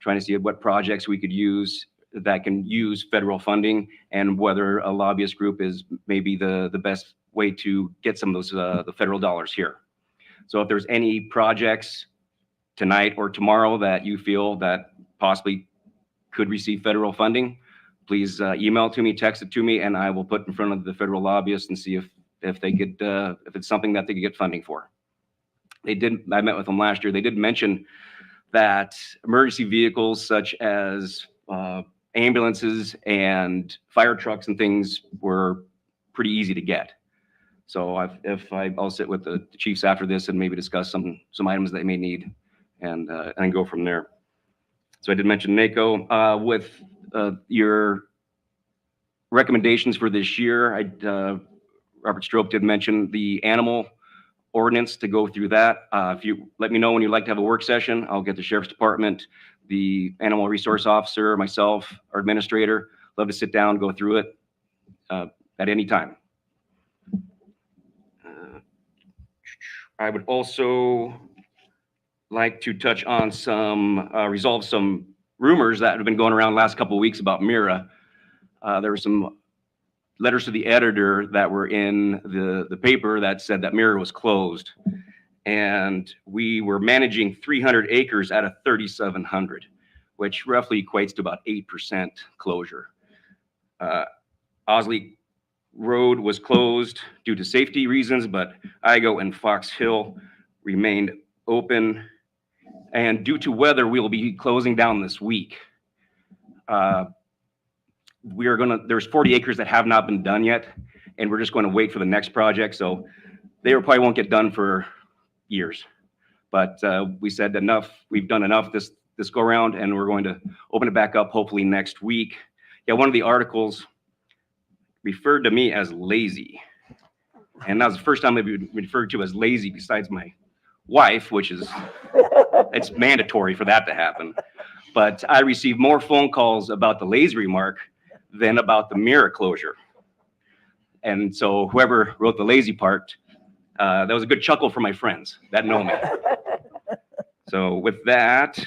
trying to see what projects we could use that can use federal funding and whether a lobbyist group is maybe the best way to get some of those the federal dollars here. So if there's any projects tonight or tomorrow that you feel that possibly could receive federal funding, please email it to me, text it to me, and I will put in front of the federal lobbyists and see if they could if it's something that they could get funding for. They did. I met with them last year. They did mention that emergency vehicles such as ambulances and fire trucks and things were pretty easy to get. So I'll sit with the chiefs after this and maybe discuss some items they may need and go from there. So I did mention NACO with your recommendations for this year. Robert Strope did mention the animal ordinance to go through that. If you let me know when you'd like to have a work session, I'll get the sheriff's department, the animal resource officer, myself, our administrator. Love to sit down, go through it at any time. I would also like to touch on resolve some rumors that have been going around the last couple of weeks about Mira. There were some letters to the editor that were in the paper that said that Mira was closed. And we were managing 300 acres out of 3,700, which roughly equates to about 8% closure. Osley Road was closed due to safety reasons, but Igo and Fox Hill remained open. And due to weather, we will be closing down this week. There's 40 acres that have not been done yet, and we're just going to wait for the next project. So they probably won't get done for years. But we said enough, we've done enough this go around, and we're going to open it back up hopefully next week. Yeah, one of the articles referred to me as lazy. And that was the first time I've been referred to as lazy besides my wife, which is, it's mandatory for that to happen. But I received more phone calls about the lazy remark than about the Mira closure. And so whoever wrote the lazy part, that was a good chuckle for my friends that know me. So with that,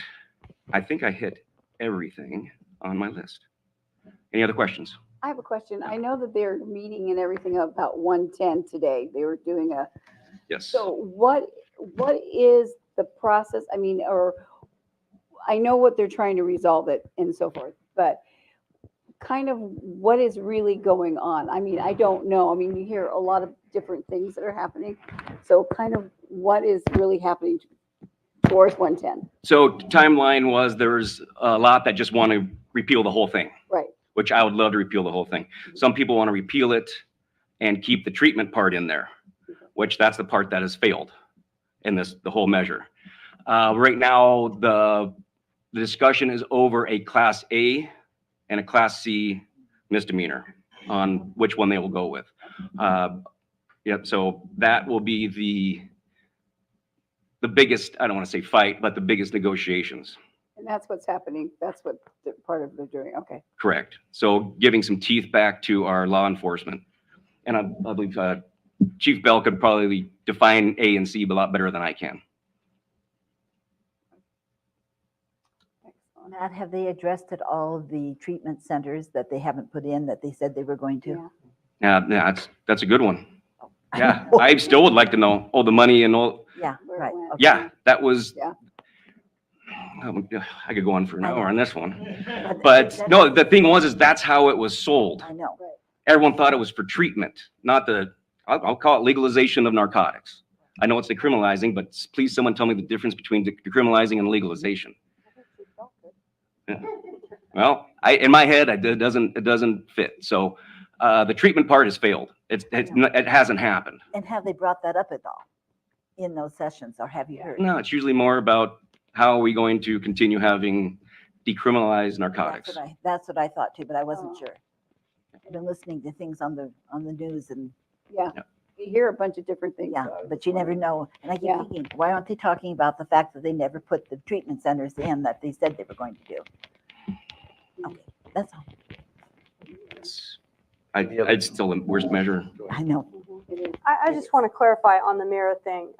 I think I hit everything on my list. Any other questions? I have a question. I know that they're meeting and everything about 110 today. They were doing a, Yes. so what is the process? I mean, or I know what they're trying to resolve it and so forth, but kind of what is really going on? I mean, I don't know. I mean, you hear a lot of different things that are happening. So kind of what is really happening towards 110? So timeline was there was a lot that just want to repeal the whole thing. Right. Which I would love to repeal the whole thing. Some people want to repeal it and keep the treatment part in there, which that's the part that has failed. in the whole measure. Right now, the discussion is over a Class A and a Class C misdemeanor on which one they will go with. Yep, so that will be the biggest, I don't want to say fight, but the biggest negotiations. And that's what's happening. That's what part of they're doing. Okay. Correct. So giving some teeth back to our law enforcement. And I believe Chief Bell could probably define A and C a lot better than I can. Matt, have they addressed at all the treatment centers that they haven't put in that they said they were going to? Yeah, that's a good one. Yeah, I still would like to know all the money and all. Yeah, right. Okay. Yeah, that was. Yeah. I could go on for an hour on this one, But but no, the thing was, is that's how it was sold. I know. Everyone thought it was for treatment, not I'll call it legalization of narcotics. I know it's decriminalizing, but please someone tell me the difference between decriminalizing and legalization. Yeah. Well, in my head, it doesn't fit. So the treatment part has failed. It hasn't happened. And have they brought that up at all in those sessions, or have you heard? No, it's usually more about how are we going to continue having decriminalized narcotics. That's what I thought too, but I wasn't sure. I've been listening to things on the news and Yeah. You hear a bunch of different things. yeah, but you never know. And I keep Yeah. thinking, why aren't they talking about the fact that they never put the treatment centers in that they said they were going to do? Okay, that's all. I'd still the worst measure. I know. I just want to clarify on the mirror thing.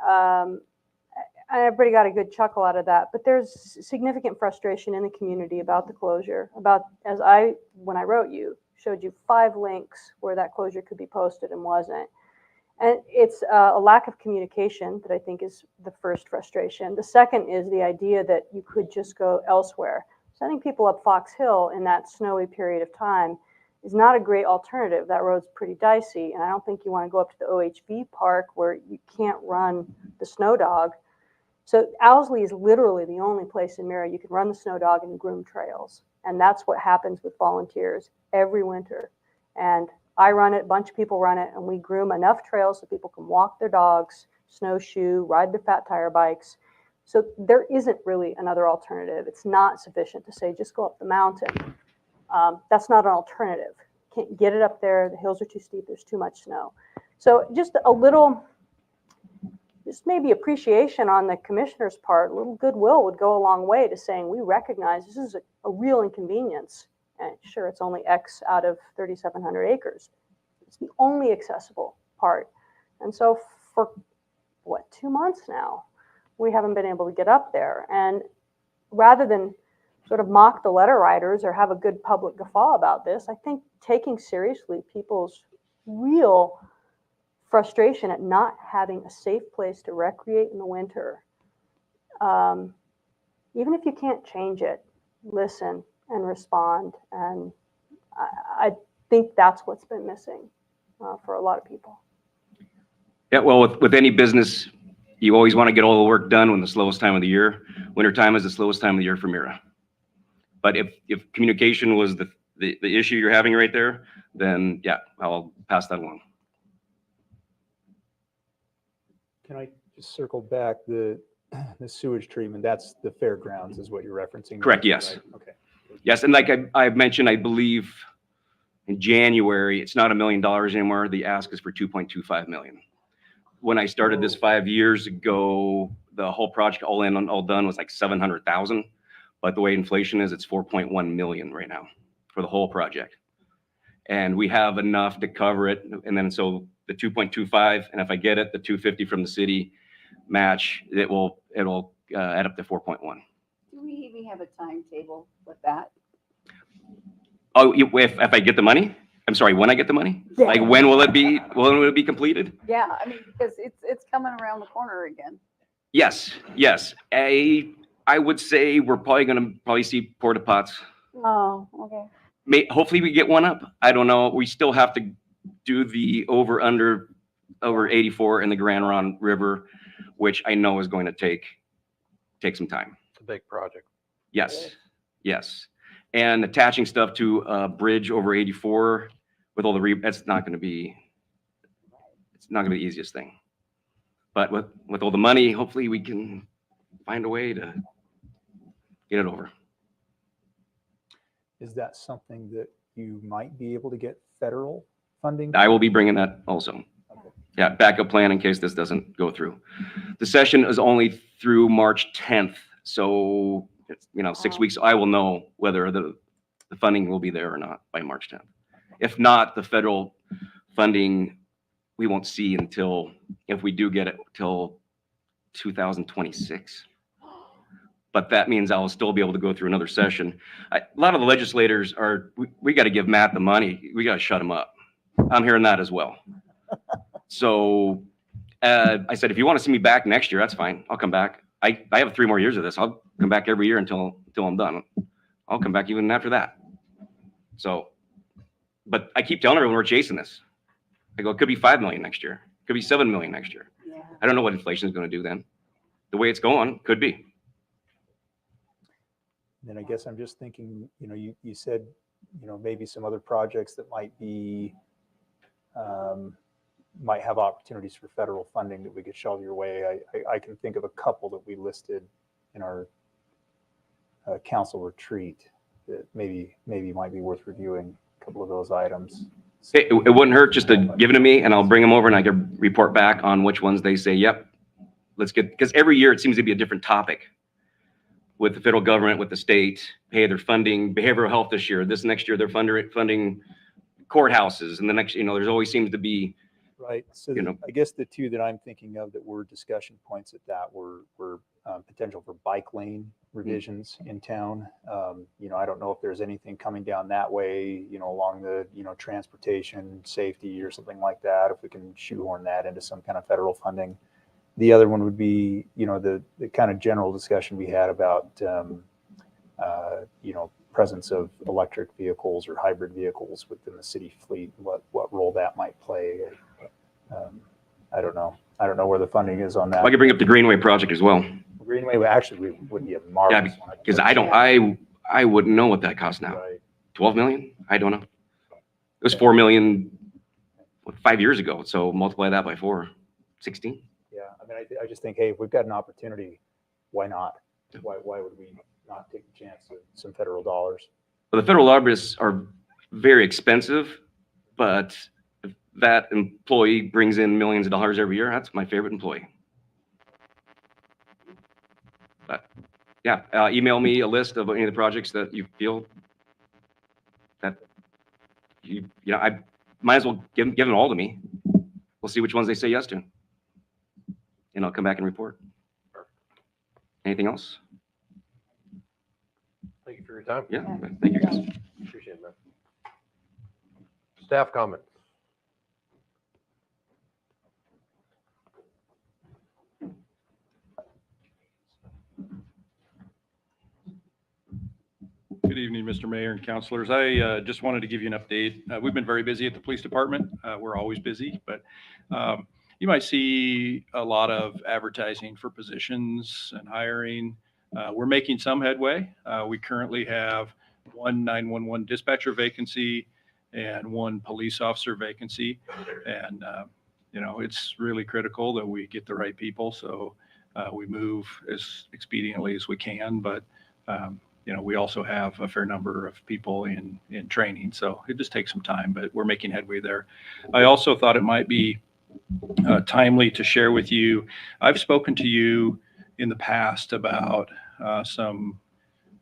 Everybody got a good chuckle out of that, but there's significant frustration in the community about the closure. When I wrote you, showed you 5 links where that closure could be posted and wasn't. And it's a lack of communication that I think is the first frustration. The second is the idea that you could just go elsewhere. Sending people up Fox Hill in that snowy period of time is not a great alternative. That road's pretty dicey, and I don't think you want to go up to the OHV park where you can't run the snow dog. So Owsley is literally the only place in Mira you can run the snow dog and groom trails. And that's what happens with volunteers every winter. And I run it, a bunch of people run it, and we groom enough trails so people can walk their dogs, snowshoe, ride their fat tire bikes. So there isn't really another alternative. It's not sufficient to say, just go up the mountain. That's not an alternative. Can't get it up there. The hills are too steep. There's too much snow. So just a little, just maybe appreciation on the commissioner's part, a little goodwill would go a long way to saying, we recognize this is a real inconvenience. And sure, it's only X out of 3,700 acres. It's the only accessible part. And so for, 2 months now, we haven't been able to get up there. And rather than sort of mock the letter writers or have a good public guffaw about this, I think taking seriously people's real frustration at not having a safe place to recreate in the winter, even if you can't change it, listen and respond. And I think that's what's been missing for a lot of people. Yeah, well, with any business, you always want to get all the work done when the slowest time of the year. Winter time is the slowest time of the year for Mira. But if communication was the issue you're having right there, then yeah, I'll pass that along. Can I just circle back the sewage treatment? That's the fairgrounds is what you're referencing? Correct, yes. Right? Okay. Yes, and like I've mentioned, I believe in January, it's not $1 million anymore. The ask is for 2.25 million. When I started this 5 years ago, the whole project all in all done was like 700,000. But the way inflation is, it's 4.1 million right now for the whole project. And we have enough to cover it. And then so the 2.25, and if I get it, the 250 from the city match, it'll add up to 4.1. Do we even have a timetable with that? Oh, if I get the money? I'm sorry, when I get the money? Yeah. Like when will it be completed? Yeah, I mean, because it's coming around the corner again. Yes. I would say we're probably gonna see porta pots. Oh, okay. Hopefully we get one up. I don't know. We still have to do the over 84 in the Grand Ronde River, which I know is going to take some time. It's a big project. Yes. And attaching stuff to a bridge over 84 with all the it's not going to be the easiest thing. But with all the money, hopefully we can find a way to get it over. Is that something that you might be able to get federal funding? I will be bringing that also. Okay. Yeah, backup plan in case this doesn't go through. The session is only through March 10th. So it's, 6 weeks. I will know whether the funding will be there or not by March 10th. If not, the federal funding, we won't see until, if we do get it, till 2026. But that means I'll still be able to go through another session. A lot of the legislators we got to give Matt the money. We got to shut him up. I'm hearing that as well. So I said, if you want to see me back next year, that's fine. I'll come back. I have 3 more years of this. I'll come back every year until I'm done. I'll come back even after that. So, but I keep telling everyone we're chasing this. I go, it could be 5 million next year. It could be 7 million next year. Yeah. I don't know what inflation is going to do then. The way it's going, could be. Then I guess I'm just thinking, you said, maybe some other projects that might be, might have opportunities for federal funding that we could shove your way. I can think of a couple that we listed in our council retreat that maybe might be worth reviewing, a couple of those items. It wouldn't hurt just to give it to me and I'll bring them over and I can report back on which ones they say, yep, let's get, because every year it seems to be a different topic with the federal government, with the state. Hey, they're funding behavioral health this year. This next year, they're funding courthouses. And the next, there's always seems to be. Right. So I guess the two that I'm thinking of that were discussion points at that were potential for bike lane revisions in town. I don't know if there's anything coming down that way, along the, transportation safety or something like that, if we can shoehorn that into some kind of federal funding. The other one would be, the kind of general discussion we had about, presence of electric vehicles or hybrid vehicles within the city fleet, what role that might play. I don't know. I don't know where the funding is on that. I could bring up the Greenway project as well. Greenway actually would be a marvelous one. Because I wouldn't know what that costs now. Right. 12 million? I don't know. It was 4 million 5 years ago. So multiply that by 4, 16. Yeah, I just think, hey, if we've got an opportunity, why not? Why would we not take a chance of some federal dollars? Well, the federal lobbyists are very expensive, but if that employee brings in millions of dollars every year, that's my favorite employee. But yeah, email me a list of any of the projects that you feel that I might as well give them all to me. We'll see which ones they say yes to. And I'll come back and report. Anything else? Thank you for your time. Yeah, thank you guys. Appreciate it, man. Staff comments. Good evening, Mr. Mayor and councilors. I just wanted to give you an update. We've been very busy at the police department. We're always busy, but you might see a lot of advertising for positions and hiring. We're making some headway. We currently have 1 911 dispatcher vacancy and 1 police officer vacancy. And, it's really critical that we get the right people. So we move as expediently as we can, but we also have a fair number of people in training. So it just takes some time, but we're making headway there. I also thought it might be timely to share with you. I've spoken to you in the past about some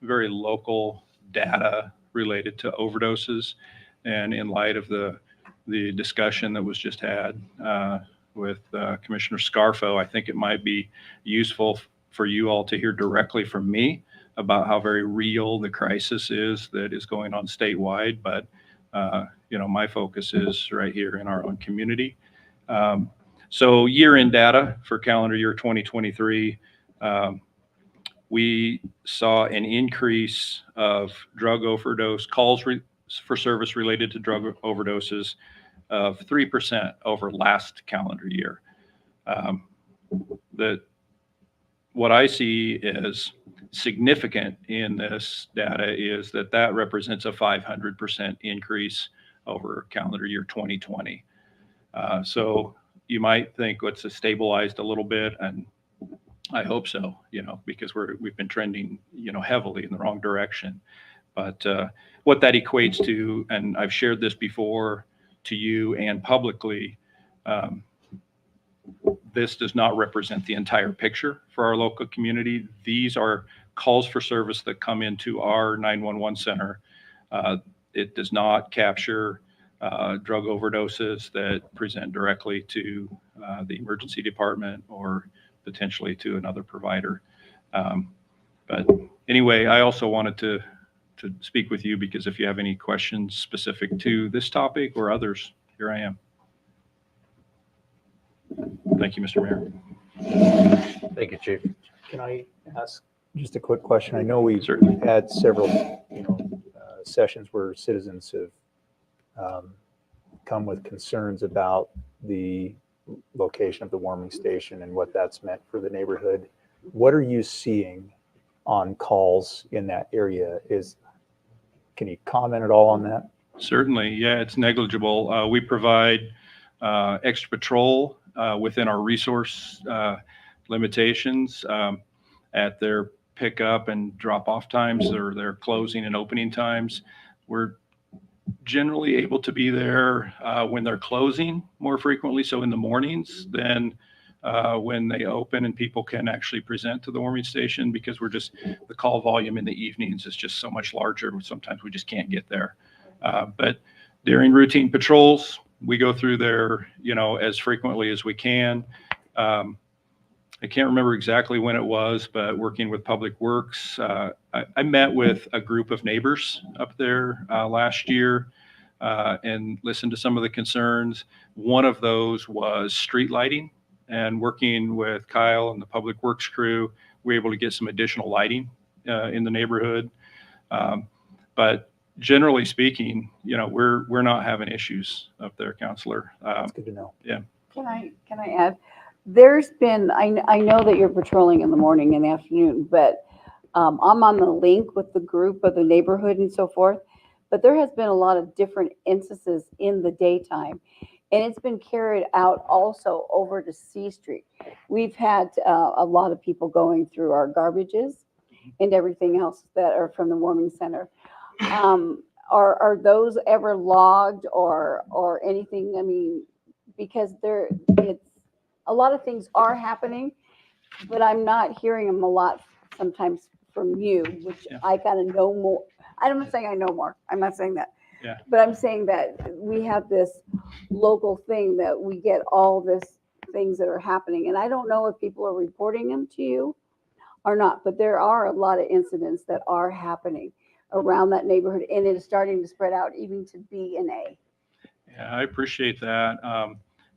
very local data related to overdoses. And in light of the discussion that was just had with Commissioner Scarfo, I think it might be useful for you all to hear directly from me about how very real the crisis is that is going on statewide. But, my focus is right here in our own community. So year-end data for calendar year 2023, we saw an increase of drug overdose calls for service related to drug overdoses of 3% over last calendar year. What I see is significant in this data is that represents a 500% increase over calendar year 2020. So you might think it's stabilized a little bit, and I hope so, because we've been trending, heavily in the wrong direction. But what that equates to, and I've shared this before to you and publicly, this does not represent the entire picture for our local community. These are calls for service that come into our 911 center. It does not capture drug overdoses that present directly to the emergency department or potentially to another provider. But anyway, I also wanted to speak with you because if you have any questions specific to this topic or others, here I am. Thank you, Mr. Mayor. Thank you, Chief. Can I ask just a quick question? I know we've Certainly. had several, sessions where citizens have come with concerns about the location of the warming station and what that's meant for the neighborhood. What are you seeing on calls in that area? Can you comment at all on that? Certainly, yeah, it's negligible. We provide extra patrol within our resource limitations at their pickup and drop-off times or their closing and opening times. We're generally able to be there when they're closing more frequently, so in the mornings, than when they open and people can actually present to the warming station, because the call volume in the evenings is just so much larger. Sometimes we just can't get there. But during routine patrols, we go through there, as frequently as we can. I can't remember exactly when it was, but working with Public Works, I met with a group of neighbors up there last year and listened to some of the concerns. One of those was street lighting, and working with Kyle and the Public Works crew, we were able to get some additional lighting in the neighborhood. But generally speaking, we're not having issues up there, Counselor. That's good to know. Yeah. Can I add? There's been, I know that you're patrolling in the morning and afternoon, but I'm on the link with the group of the neighborhood and so forth. But there has been a lot of different instances in the daytime, and it's been carried out also over to C Street. We've had a lot of people going through our garbages and everything else that are from the warming center. Are those ever logged or anything? I mean, because it's a lot of things are happening, but I'm not hearing them a lot sometimes from you, which Yeah. I gotta know more. I'm not saying I know more. I'm not saying that. Yeah. But I'm saying that we have this local thing that we get all this things that are happening. And I don't know if people are reporting them to you or not, but there are a lot of incidents that are happening around that neighborhood, and it is starting to spread out even to B and A. Yeah, I appreciate that.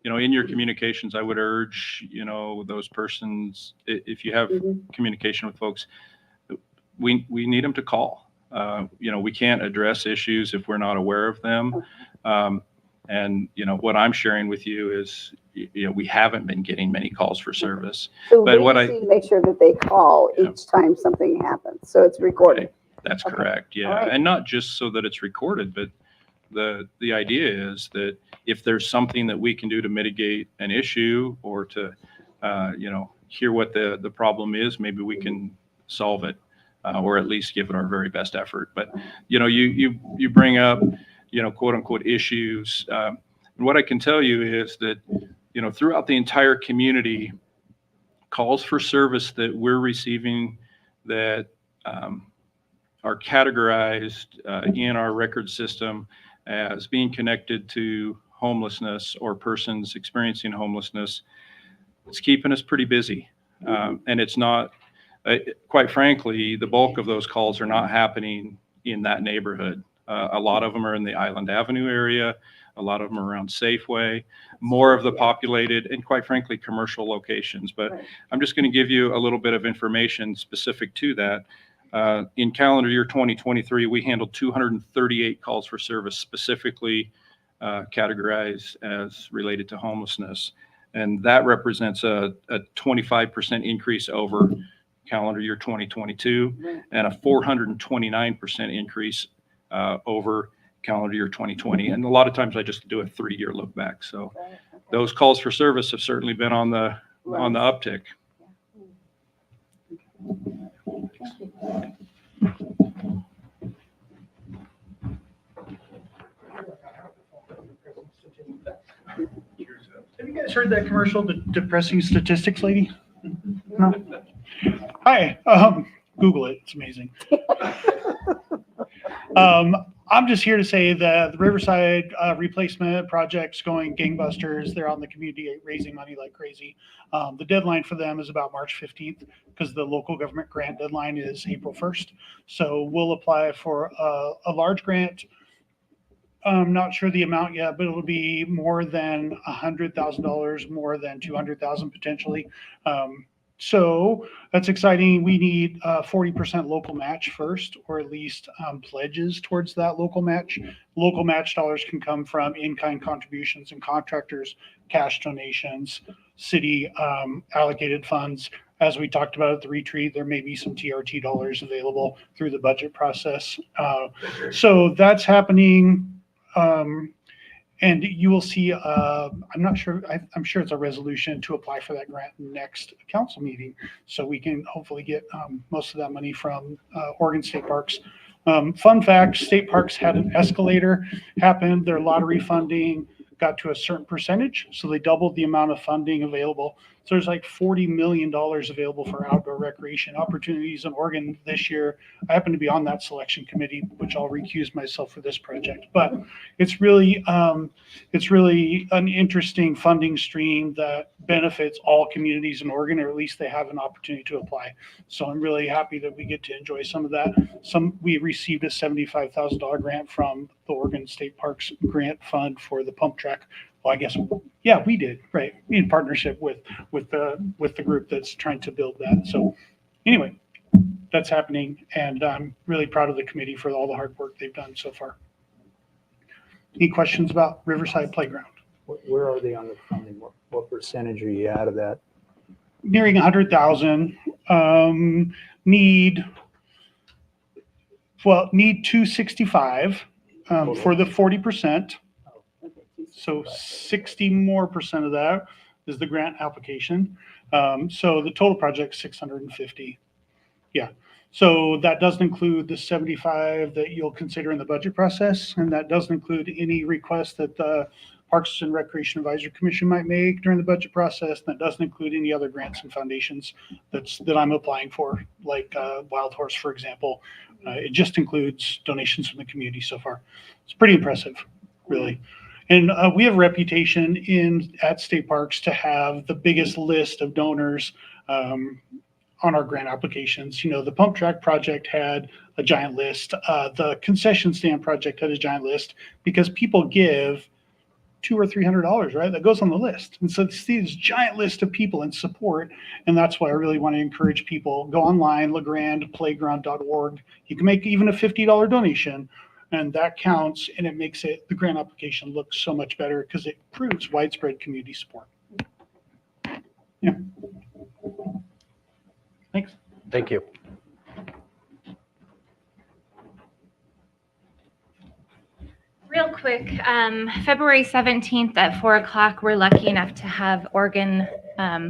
In your communications, I would urge, those persons, if you have communication with folks, we need them to call. We can't address issues if we're not aware of them. And what I'm sharing with you is, we haven't been getting many calls for service. So But we what just need to make sure that they call each time something happens, so it's recorded. That's Okay. correct. Yeah. All right. And not just so that it's recorded, but the idea is that if there's something that we can do to mitigate an issue or to, hear what the problem is, maybe we can solve it or at least give it our very best effort. But, you bring up, quote unquote issues. And what I can tell you is that, throughout the entire community, calls for service that we're receiving that are categorized in our record system as being connected to homelessness or persons experiencing homelessness, it's keeping us pretty busy. And it's not, quite frankly, the bulk of those calls are not happening in that neighborhood. A lot of them are in the Island Avenue area. A lot of them are around Safeway, more of the populated and quite frankly, commercial locations. But Right. I'm just going to give you a little bit of information specific to that. In calendar year 2023, we handled 238 calls for service specifically categorized as related to homelessness. And that represents a 25% increase over calendar year 2022 and a 429% increase over calendar year 2020. And a lot of times I just do a 3-year look back. So those calls for service have certainly been on the uptick. Have you guys heard that commercial, the depressing statistics lady? No? Hi, Google it, it's amazing. I'm just here to say that the Riverside replacement project's going gangbusters. They're on the community raising money like crazy. The deadline for them is about March 15th because the local government grant deadline is April 1st. So we'll apply for a large grant. I'm not sure the amount yet, but it'll be more than $100,000, more than $200,000 potentially. So that's exciting. We need 40% local match first, or at least pledges towards that local match. Local match dollars can come from in-kind contributions and contractors, cash donations, city allocated funds. As we talked about at the retreat, there may be some TRT dollars available through the budget process. So that's happening. And you will see, I'm not sure, I'm sure it's a resolution to apply for that grant next council meeting. So we can hopefully get most of that money from Oregon State Parks. Fun fact, State Parks had an escalator happen. Their lottery funding got to a certain percentage. So they doubled the amount of funding available. So there's like $40 million available for outdoor recreation opportunities in Oregon this year. I happen to be on that selection committee, which I'll recuse myself for this project. But it's really an interesting funding stream that benefits all communities in Oregon, or at least they have an opportunity to apply. So I'm really happy that we get to enjoy some of that. We received a $75,000 grant from the Oregon State Parks Grant Fund for the pump track. Well, I guess, yeah, we did, right, in partnership with the group that's trying to build that. So anyway, that's happening, and I'm really proud of the committee for all the hard work they've done so far. Any questions about Riverside Playground? Where are they on the funding? What percentage are you out of that? Nearing 100,000. Need 265 for the 40%. So 60% more of that is the grant application. So the total project 650. Yeah. So that doesn't include the 75 that you'll consider in the budget process, and that doesn't include any requests that the Parks and Recreation Advisory Commission might make during the budget process. That doesn't include any other grants and foundations that I'm applying for, like Wild Horse, for example. It just includes donations from the community so far. It's pretty impressive, really. And we have a reputation at state parks to have the biggest list of donors on our grant applications. You know, the pump track project had a giant list. The concession stand project had a giant list because people give $200 or $300, right? That goes on the list. And so it's these giant list of people in support. And that's why I really want to encourage people, go online, legrandeplayground.org. You can make even a $50 donation, and that counts, and it makes the grant application look so much better because it proves widespread community support. Yeah. Thanks. Thank you. Real quick, February 17th at 4 o'clock, we're lucky enough to have Oregon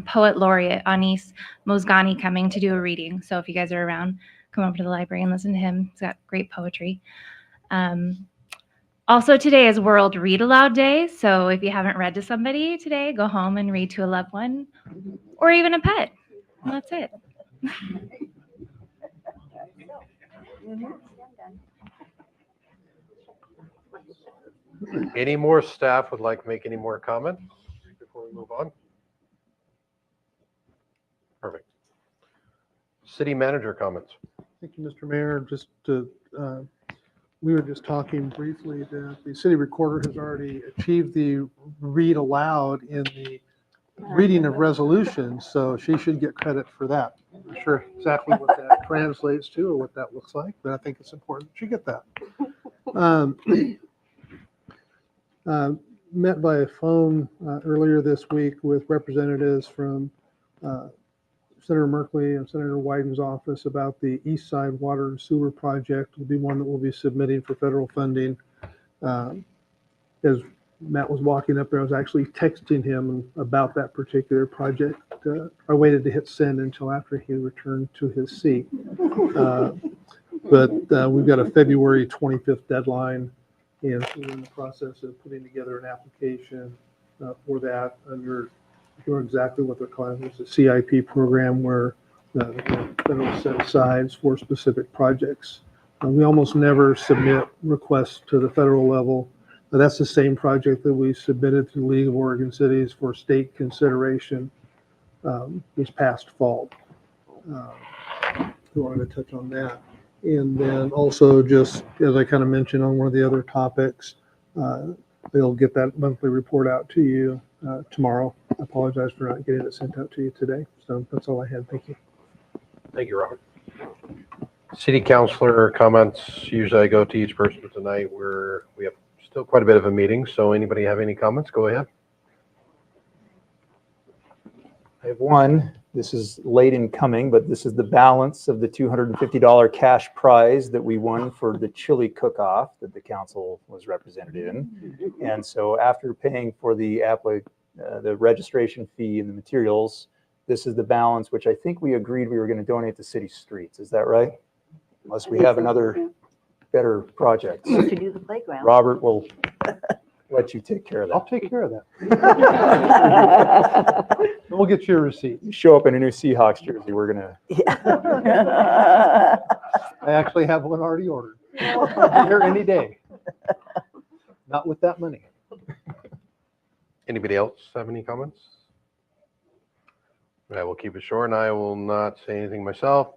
Poet Laureate Anis Mosgani coming to do a reading. So if you guys are around, come over to the library and listen to him. He's got great poetry. Also today is World Read Aloud Day. So if you haven't read to somebody today, go home and read to a loved one or even a pet. And that's it. Any more staff would like to make any more comments before we move on? Perfect. City manager comments. Thank you, Mr. Mayor. Just to, we were just talking briefly that the city recorder has already achieved the read aloud in the reading of resolutions, so she should get credit for that. I'm not sure exactly what that translates to or what that looks like, but I think it's important she get that. Met by phone earlier this week with representatives from Senator Merkley and Senator Wyden's office about the East Side Water and Sewer Project. Will be one that we'll be submitting for federal funding. As Matt was walking up there. I was actually texting him about that particular project. I waited to hit send until after he returned to his seat. But we've got a February 25th deadline, and so we're in the process of putting together an application for that under exactly what they're calling. It's a CIP program where the federal set asides for specific projects. We almost never submit requests to the federal level. But that's the same project that we submitted to the League of Oregon Cities for state consideration this past fall. So I'm going to touch on that. And then also, just as I kind of mentioned on one of the other topics, they'll get that monthly report out to you tomorrow. I apologize for not getting it sent out to you today. So that's all I had. Thank you. Thank you, Robert. City councilor comments. Usually I go to each person, but tonight we have still quite a bit of a meeting. So anybody have any comments? Go ahead. I have one. This is late in coming, but this is the balance of the $250 cash prize that we won for the chili cook-off that the council was represented in. And so after paying for the registration fee and the materials, this is the balance, which I think we agreed we were going to donate to city streets. Is that right? Unless we have another better project. To do the playground. Robert will let you take care of that. I'll take care of that. We'll get you a receipt. You show up in a new Seahawks jersey, we're gonna. Yeah. I actually have one already ordered. Here any day. Not with that money. Anybody else have any comments? I will keep it short, and I will not say anything myself.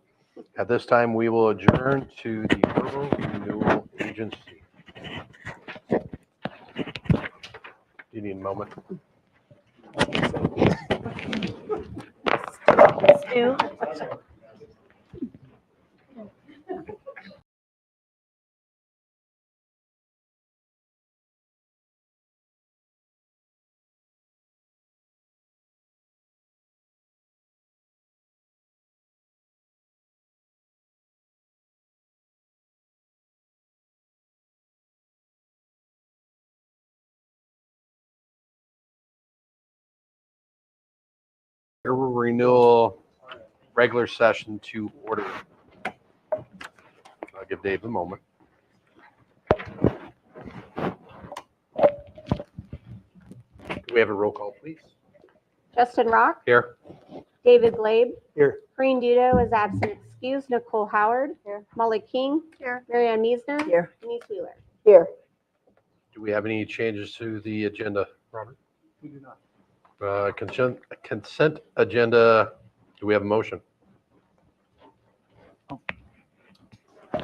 At this time, we will adjourn to the Urban Renewal Agency. You need a moment. Stu? Urban Renewal regular session to order. I'll give Dave a moment. Do we have a roll call, please? Justin Rock, Here. David Glabe, Here. Green Dudo is absent excused, Nicole Howard, Molly King, Marianne Meisner, Here. Denise Wheeler. Here. Do we have any changes to the agenda, Robert? We do not. Consent agenda. Do we have a motion?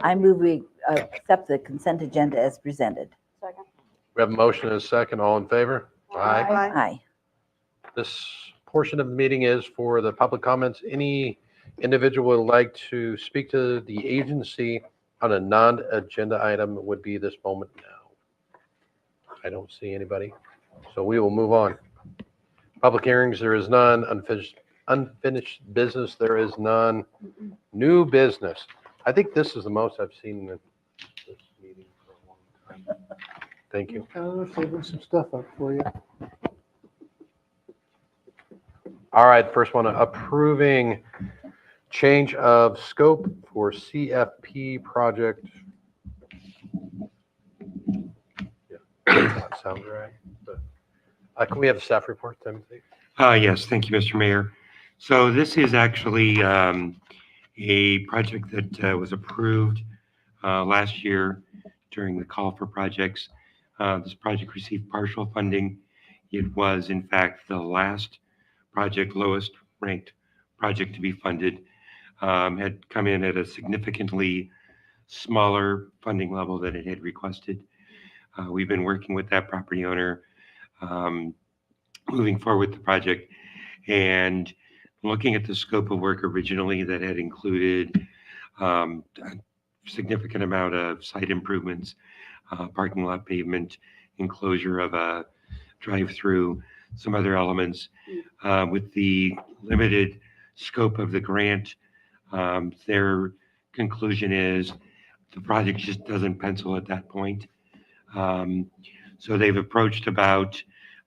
I move we accept the consent agenda as presented. Second. We have a motion and a second. All in favor? Aye. Aye. This portion of the meeting is for the public comments. Any individual would like to speak to the agency on a non-agenda item would be this moment now. I don't see anybody, so we will move on. Public hearings, there is none. Unfinished business, there is none. New business. I think this is the most I've seen in this meeting for a long time. Thank you. Saving some stuff up for you. All right, first one, approving change of scope for CFP project. Yeah, that sounds right. But, can we have a staff report, Timothy? Yes, thank you, Mr. Mayor. So this is actually a project that was approved last year during the call for projects. This project received partial funding. It was, in fact, the last project, lowest ranked project to be funded, had come in at a significantly smaller funding level than it had requested. We've been working with that property owner, moving forward with the project, and looking at the scope of work originally that had included a significant amount of site improvements, parking lot pavement, enclosure of a drive-through, some other elements. With the limited scope of the grant, their conclusion is the project just doesn't pencil at that point. So they've approached about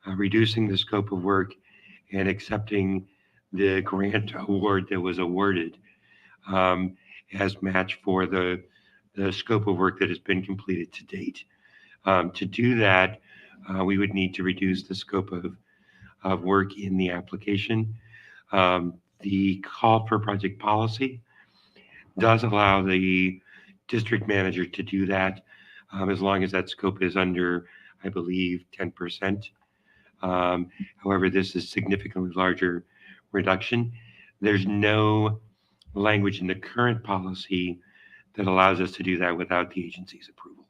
reducing the scope of work and accepting the grant award that was awarded as match for the scope of work that has been completed to date. To do that, we would need to reduce the scope of work in the application. The call for project policy does allow the district manager to do that as long as that scope is under, I believe, 10%. However, this is significantly larger reduction. There's no language in the current policy that allows us to do that without the agency's approval.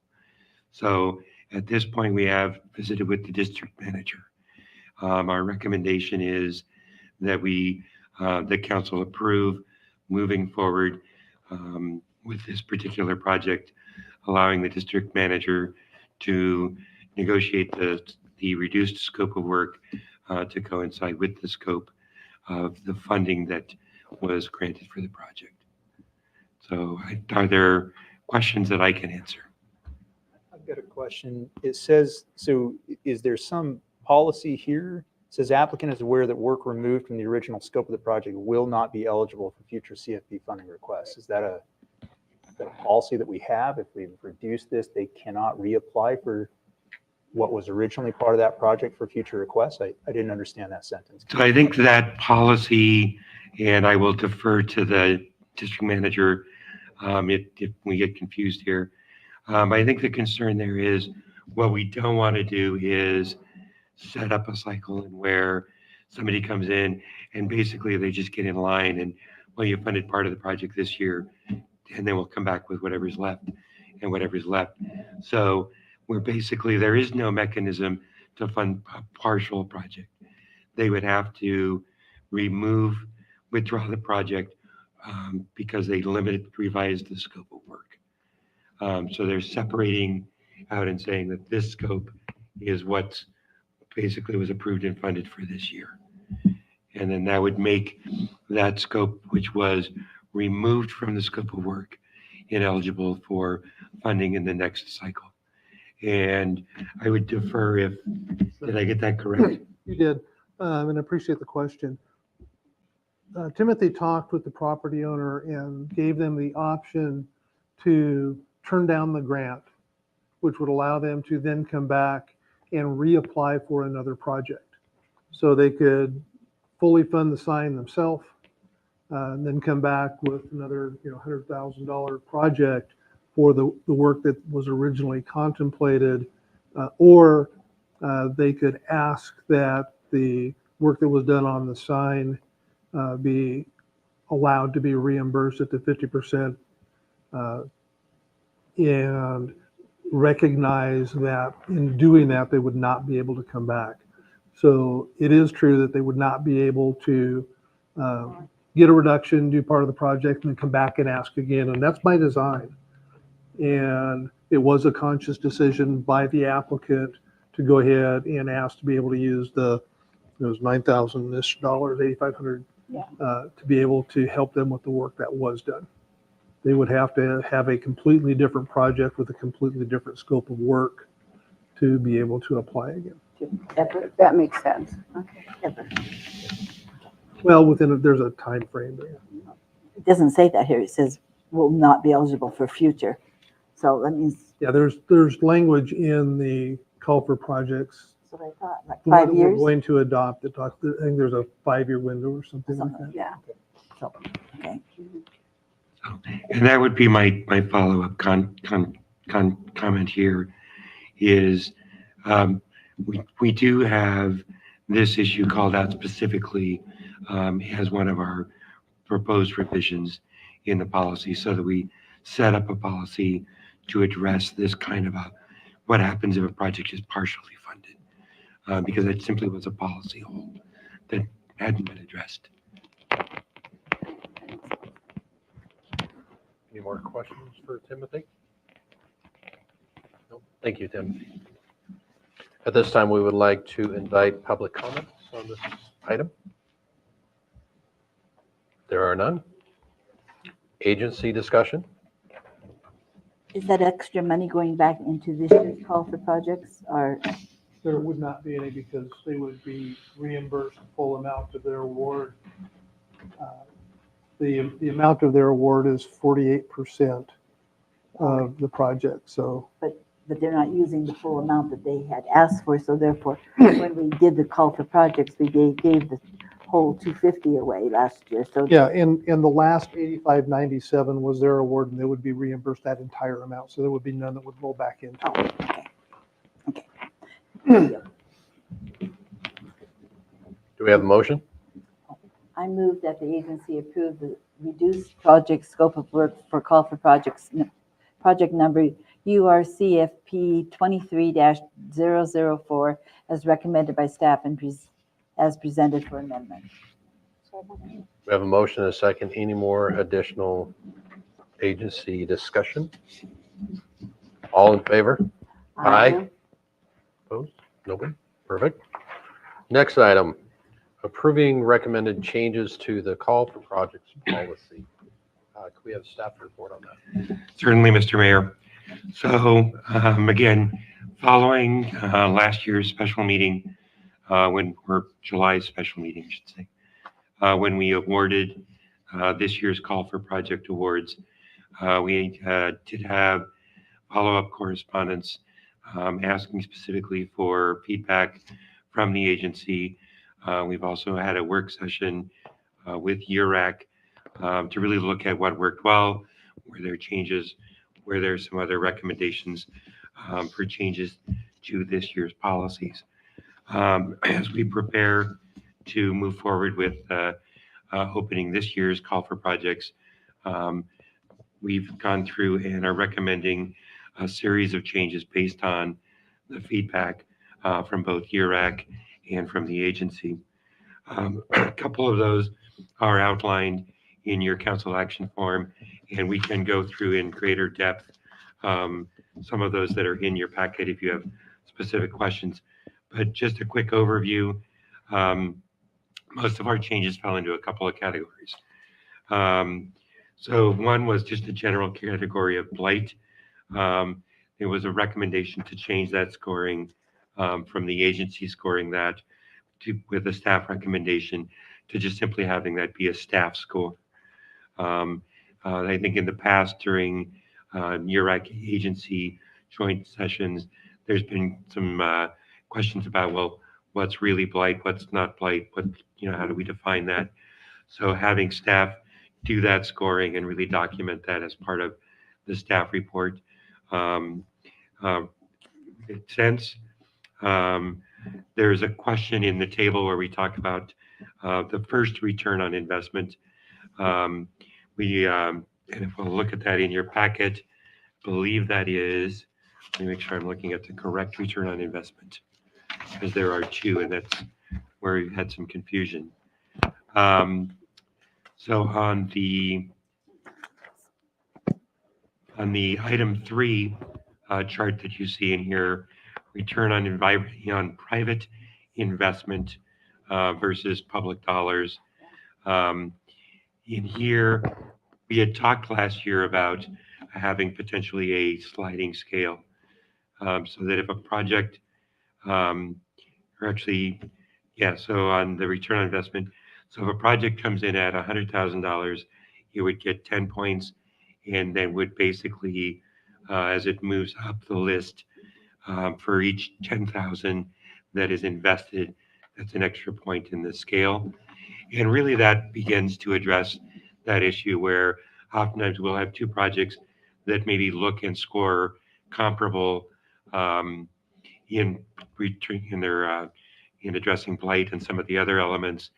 So at this point, we have visited with the district manager. Our recommendation is that the council approve moving forward with this particular project, allowing the district manager to negotiate the reduced scope of work to coincide with the scope of the funding that was granted for the project. So are there questions that I can answer? I've got a question. It says, so is there some policy here? It says applicant is aware that work removed from the original scope of the project will not be eligible for future CFP funding requests. Is that a policy that we have? If we've reduced this, they cannot reapply for what was originally part of that project for future requests? I didn't understand that sentence. So I think that policy, and I will defer to the district manager if we get confused here. I think the concern there is what we don't want to do is set up a cycle in where somebody comes in and basically they just get in line and, well, you funded part of the project this year, and then we'll come back with whatever's left and whatever's left. So we're basically, there is no mechanism to fund a partial project. They would have to withdraw the project because they revised the scope of work. So they're separating out and saying that this scope is what basically was approved and funded for this year. And then that would make that scope, which was removed from the scope of work, ineligible for funding in the next cycle. And I would defer did I get that correct? You did, and I appreciate the question. Timothy talked with the property owner and gave them the option to turn down the grant, which would allow them to then come back and reapply for another project. So they could fully fund the sign themselves, and then come back with another $100,000 project for the work that was originally contemplated, or they could ask that the work that was done on the sign be allowed to be reimbursed at the 50%, and recognize that in doing that, they would not be able to come back. So it is true that they would not be able to get a reduction, do part of the project, and then come back and ask again. And that's by design. And it was a conscious decision by the applicant to go ahead and ask to be able to use those $9,000-ish, $8,500, to be able to help them with the work that was done. They would have to have a completely different project with a completely different scope of work to be able to apply again. That makes sense. Okay. Well, there's a time frame there. It doesn't say that here. It says will not be eligible for future. So that means. Yeah, there's language in the call for projects. So I thought like The 5 one years. We're going to adopt it. I think there's a 5-year window or something like that. Yeah. So, okay. And that would be my follow-up comment here is we do have this issue called out specifically as one of our proposed revisions in the policy, so that we set up a policy to address this kind of what happens if a project is partially funded, because it simply was a policy hole that hadn't been addressed. Any more questions for Timothy? No? Thank you, Tim. At this time, we would like to invite public comments on this item. There are none. Agency discussion. Is that extra money going back into this year's call for projects or? There would not be any because they would be reimbursed the full amount of their award. The amount of their award is 48% of the project, so. But they're not using the full amount that they had asked for, so therefore, when we did the call for projects, we gave the whole 250 away last year, so. Yeah, and the last 8597 was their award, and they would be reimbursed that entire amount, so there would be none that would roll back in. Oh, okay. Okay. Do we have a motion? I move that the agency approve the reduced project scope of work for call for projects, project number URCFP 23-004 as recommended by staff and as presented for amendment. We have a motion and a second. Any more additional agency discussion? All in favor? Aye. Opposed? Nobody? Perfect. Next item, approving recommended changes to the call for projects policy. Can we have a staff report on that? Certainly, Mr. Mayor. So again, following last year's special meeting, or July's special meeting, I should say, when we awarded this year's call for project awards, we did have follow-up correspondence asking specifically for feedback from the agency. We've also had a work session with URAC to really look at what worked well, where there are changes, where there's some other recommendations for changes to this year's policies. As we prepare to move forward with opening this year's call for projects, we've gone through and are recommending a series of changes based on the feedback from both URAC and from the agency. A couple of those are outlined in your council action form, and we can go through in greater depth some of those that are in your packet if you have specific questions. But just a quick overview, most of our changes fell into a couple of categories. So one was just a general category of blight. There was a recommendation to change that scoring from the agency scoring that with a staff recommendation to just simply having that be a staff score. I think in the past during URAC agency joint sessions, there's been some questions about, well, what's really blight, what's not blight, how do we define that? So having staff do that scoring and really document that as part of the staff report makes sense. There's a question in the table where we talk about the first return on investment. And if we'll look at that in your packet, I believe that is, let me make sure I'm looking at the correct return on investment, because there are two, and that's where we've had some confusion. So on the item 3 chart that you see in here, return on private investment versus public dollars. In here, we had talked last year about having potentially a sliding scale, so that if a project, so on the return on investment, so if a project comes in at $100,000, you would get 10 points, and then would basically, as it moves up the list, for each 10,000 that is invested, that's an extra point in the scale. And really that begins to address that issue where oftentimes we'll have two projects that maybe look and score comparable in addressing blight and some of the other elements,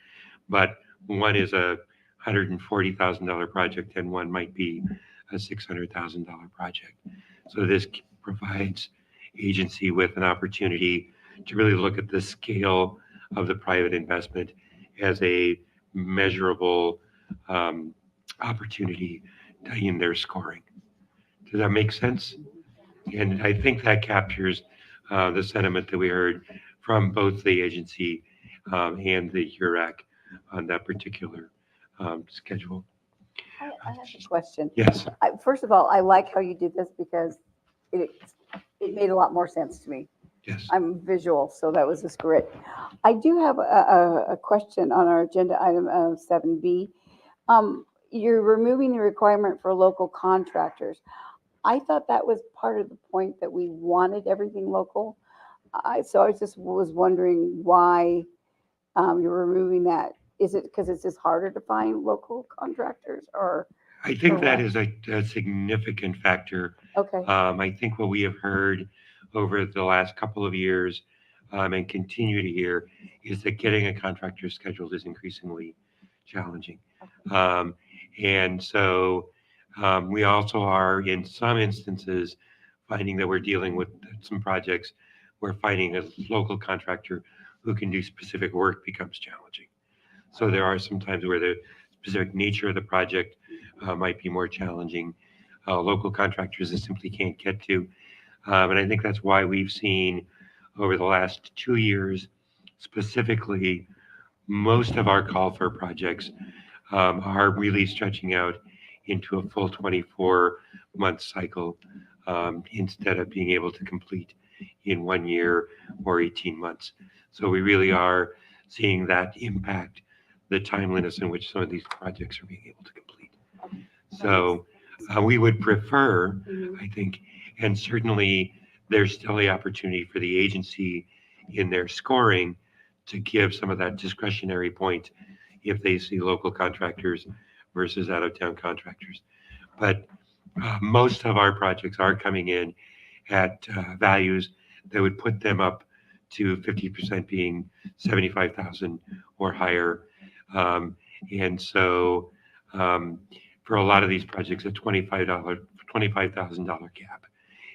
but one is a $140,000 project and one might be a $600,000 project. So this provides agency with an opportunity to really look at the scale of the private investment as a measurable opportunity in their scoring. Does that make sense? And I think that captures the sentiment that we heard from both the agency and the URAC on that particular schedule. I have a question. Yes. First of all, I like how you did this because it, it made a lot more sense to me. Yes. I'm visual, so that was just great. I do have a question on our agenda item of 7B. You're removing the requirement for local contractors. I thought that was part of the point that we wanted everything local. So I just was wondering why you're removing that. Is it because it's just harder to find local contractors or? I think or that what? is a significant factor. Okay, I think what we have heard over the last couple of years and continue to hear is that getting a contractor scheduled is increasingly challenging. Um, and so we also are, in some instances, finding that we're dealing with some projects where finding a local contractor who can do specific work becomes challenging. So there are some times where the specific nature of the project might be more challenging. Local contractors that simply can't get to. And I think that's why we've seen over the last 2 years, specifically, most of our call for projects are really stretching out into a full 24-month cycle instead of being able to complete in 1 year or 18 months. So we really are seeing that impact the timeliness in which some of these projects are being able to complete. So we would prefer, I think, and certainly there's still the opportunity for the agency in their scoring to give some of that discretionary point if they see local contractors versus out-of-town contractors. But most of our projects are coming in at values that would put them up to 50% being 75,000 or higher. And so for a lot of these projects, a $25,000 gap,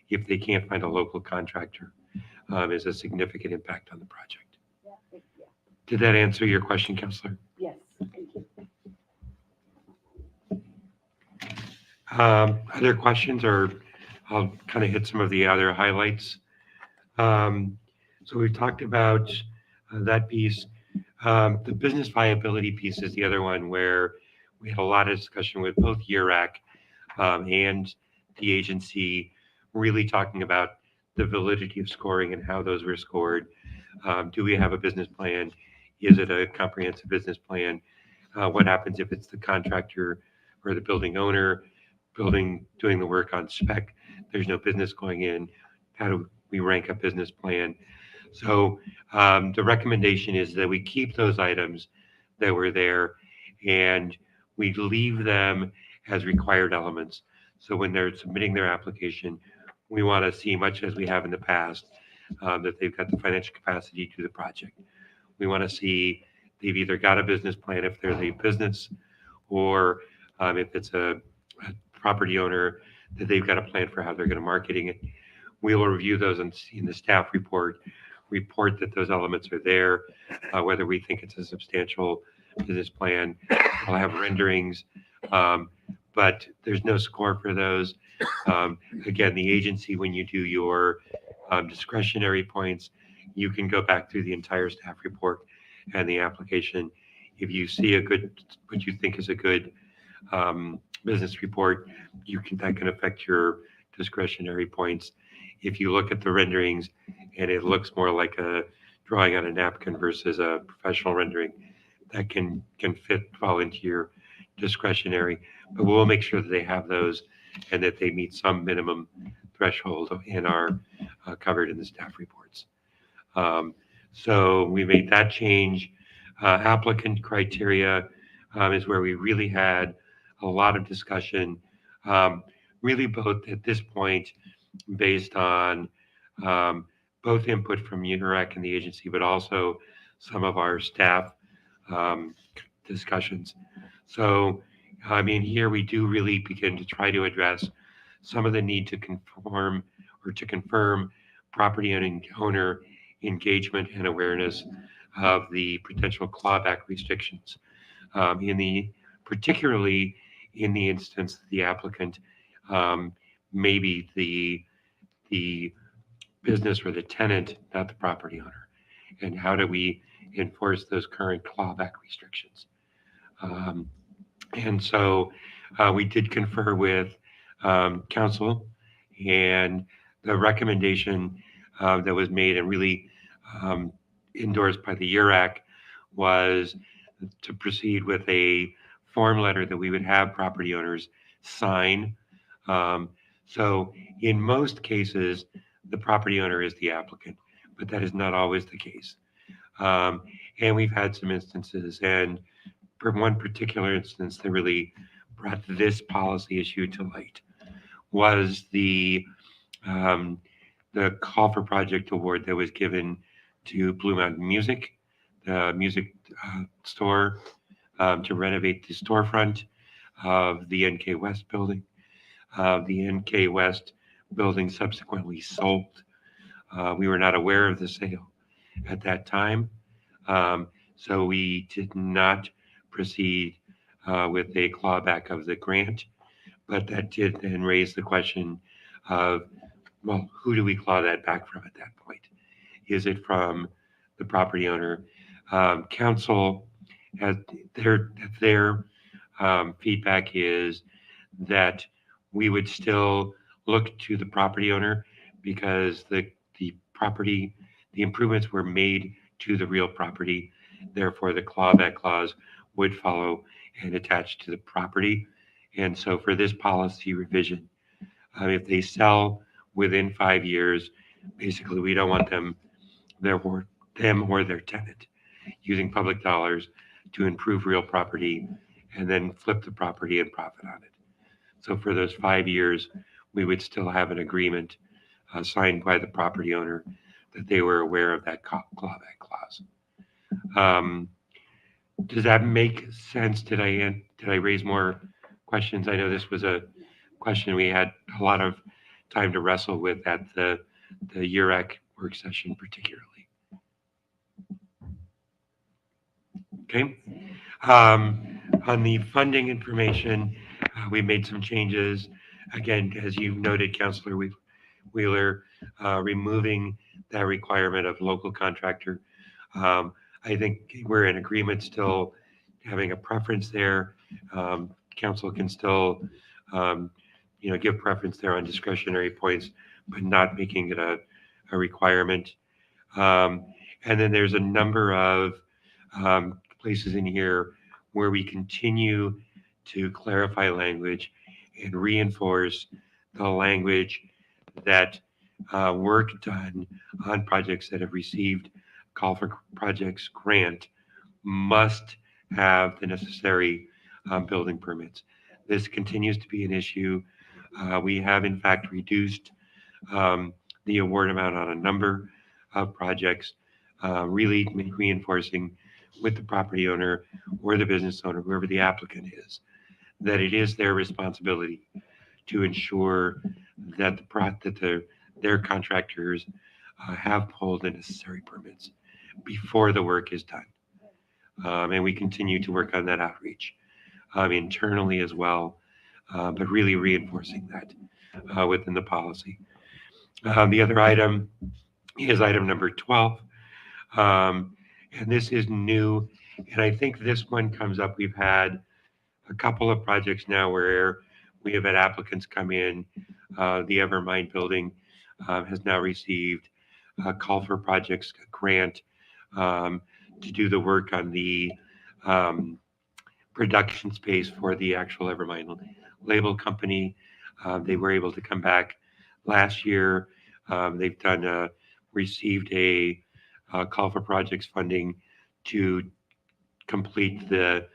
if they can't find a local contractor, is a significant impact on the project. Did that answer your question, Counselor? yes, thank you. Other questions, or I'll kind of hit some of the other highlights. So we talked about that piece. The business viability piece is the other one where we had a lot of discussion with both URAC and the agency, really talking about the validity of scoring and how those were scored. Do we have a business plan? Is it a comprehensive business plan? What happens if it's the contractor or the building owner doing the work on spec? There's no business going in. How do we rank a business plan? So the recommendation is that we keep those items that were there and we leave them as required elements. So when they're submitting their application, we want to see, much as we have in the past, that they've got the financial capacity to do the project. We want to see they've either got a business plan if they're the business, or if it's a property owner, that they've got a plan for how they're going to marketing it. We will review those and see in the staff report that those elements are there, whether we think it's a substantial business plan. We'll have renderings, but there's no score for those. Again, the agency, when you do your discretionary points, you can go back through the entire staff report and the application. If you see what you think is a good business report, that can affect your discretionary points. If you look at the renderings and it looks more like a drawing on a napkin versus a professional rendering, that can fall into your discretionary. But we'll make sure that they have those and that they meet some minimum threshold and are covered in the staff reports. So we made that change. Applicant criteria is where we really had a lot of discussion, really both at this point based on both input from URAC and the agency, but also some of our staff discussions. So, I mean, here we do really begin to try to address some of the need to conform or to confirm property owner engagement and awareness of the potential clawback restrictions. Particularly in the instance that the applicant maybe the business or the tenant, not the property owner. And how do we enforce those current clawback restrictions? And so We did confer with council, and the recommendation that was made and really endorsed by the URAC was to proceed with a form letter that we would have property owners sign. So in most cases, the property owner is the applicant, but that is not always the case. And we've had some instances, and for one particular instance that really brought this policy issue to light was the call for project award that was given to Blue Mountain Music, the music store, to renovate the storefront of the NK West building. The NK West building subsequently sold. We were not aware of the sale at that time, so we did not proceed with a clawback of the grant, but that did then raise the question of, well, who do we claw that back from at that point? Is it from the property owner? Council has their feedback is that we would still look to the property owner because the property, the improvements were made to the real property. Therefore, the clawback clause would follow and attach to the property. And so for this policy revision, if they sell within 5 years, basically we don't want them or their tenant using public dollars to improve real property and then flip the property and profit on it. So for those 5 years, we would still have an agreement signed by the property owner that they were aware of that clawback clause. Does that make sense? Did I raise more questions? I know this was a question we had a lot of time to wrestle with at the URAC work session particularly. Okay. On the funding information, we made some changes. Again, as you noted, Councilor Wheeler, removing that requirement of local contractor. I think we're in agreement still having a preference there. Council can still, give preference there on discretionary points, but not making it a requirement. And then there's a number of places in here where we continue to clarify language and reinforce the language that work done on projects that have received call for projects grant must have the necessary building permits. This continues to be an issue. We have in fact reduced the award amount on a number of projects, really reinforcing with the property owner or the business owner, whoever the applicant is, that it is their responsibility to ensure that their contractors have pulled the necessary permits before the work is done. And we continue to work on that outreach internally as well, but really reinforcing that within the policy. The other item is item number 12. And this is new. And I think this one comes up. We've had a couple of projects now where we have had applicants come in. The Evermind building has now received a call for projects grant to do the work on the production space for the actual Evermind label company. They were able to come back last year. They've received a call for projects funding to complete the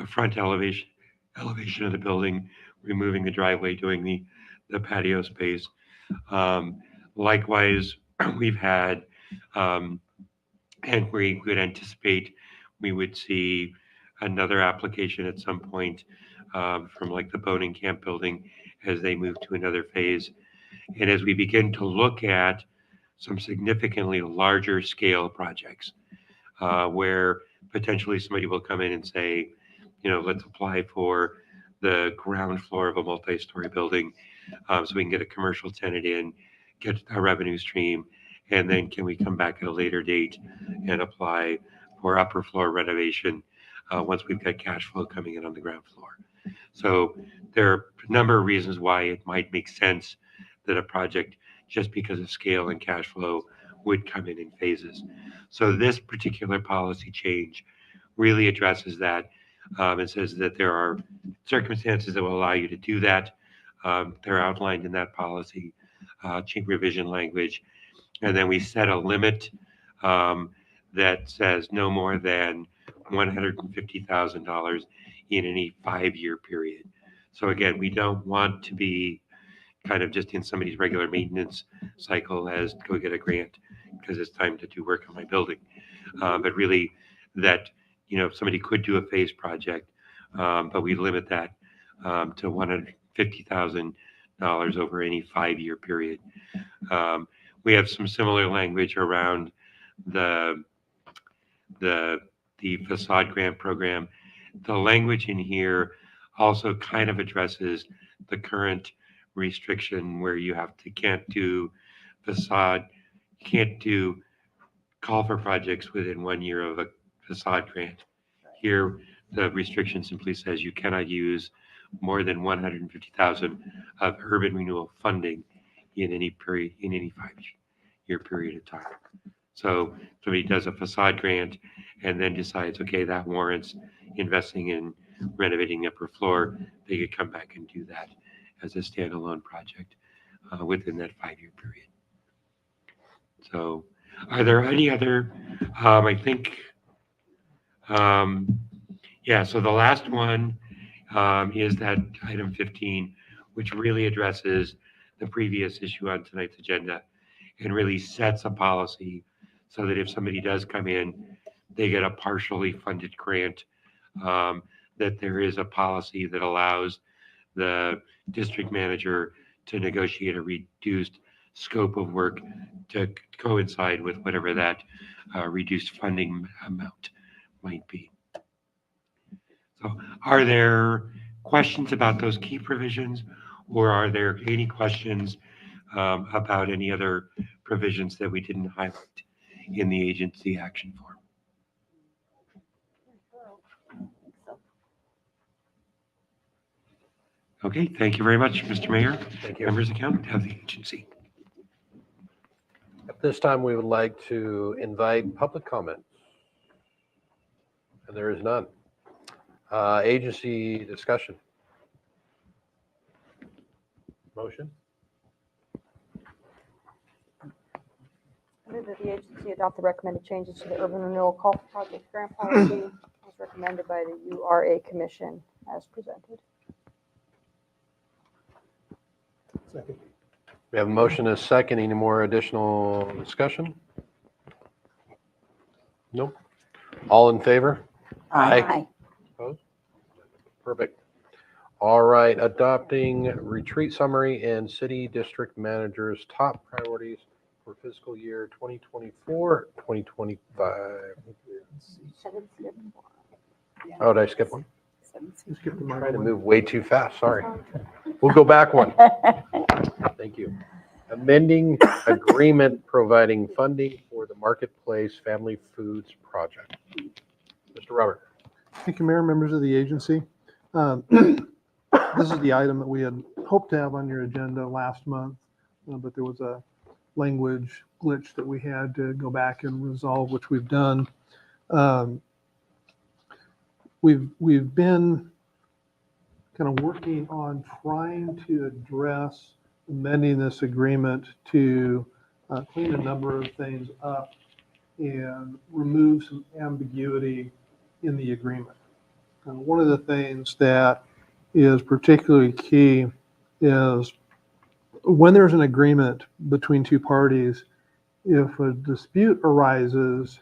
front elevation of the building, removing the driveway, doing the patio space. Likewise, we've had, and we would anticipate we would see another application at some point from like the Boning Camp building as they move to another phase. And as we begin to look at some significantly larger scale projects where potentially somebody will come in and say, let's apply for the ground floor of a multi-story building so we can get a commercial tenant in, get a revenue stream, and then can we come back at a later date and apply for upper floor renovation once we've got cash flow coming in on the ground floor. So there are a number of reasons why it might make sense that a project, just because of scale and cash flow, would come in phases. So this particular policy change really addresses that. It says that there are circumstances that will allow you to do that. They're outlined in that policy, change revision language. And then we set a limit that says no more than $150,000 in any 5-year period. So again, we don't want to be kind of just in somebody's regular maintenance cycle as go get a grant because it's time to do work on my building. But really that, somebody could do a phase project, but we limit that to $150,000 over any 5-year period. We have some similar language around the facade grant program. The language in here also kind of addresses the current restriction where you can't do facade, can't do call for projects within 1 year of a facade grant. Here, the restriction simply says you cannot use more than 150,000 of urban renewal funding in any period, in any 5-year period of time. So somebody does a facade grant and then decides, okay, that warrants investing in renovating upper floor, they could come back and do that as a standalone project within that 5-year period. So are there any other, I think, so the last one is that item 15, which really addresses the previous issue on tonight's agenda and really sets a policy so that if somebody does come in, they get a partially funded grant, that there is a policy that allows the district manager to negotiate a reduced scope of work to coincide with whatever that reduced funding amount might be. So are there questions about those key provisions, or are there any questions about any other provisions that we didn't highlight in the agency action form? Okay, thank you very much, Mr. Mayor. Thank you. Members of the agency. At this time, we would like to invite public comment. And there is none. Agency discussion. Motion? I move that the agency adopt the recommended changes to the urban renewal call for project grant policy as recommended by the URA Commission as presented. Second. We have a motion and a second. Any more additional discussion? Nope. All in favor? Aye. Opposed? Perfect. All right, adopting retreat summary and city district managers' top priorities for fiscal year 2024, 2025. Oh, did I skip one? You skipped the I'm trying to microphone. move way too fast, sorry. We'll go back one. Thank you. Amending agreement providing funding for the Marketplace Family Foods Project. Mr. Robert. Thank you, Mayor, members of the agency. This is the item that we had hoped to have on your agenda last month, but there was a language glitch that we had to go back and resolve, which we've done. We've been kind of working on trying to address amending this agreement to clean a number of things up and remove some ambiguity in the agreement. One of the things that is particularly key is when there's an agreement between two parties, if a dispute arises,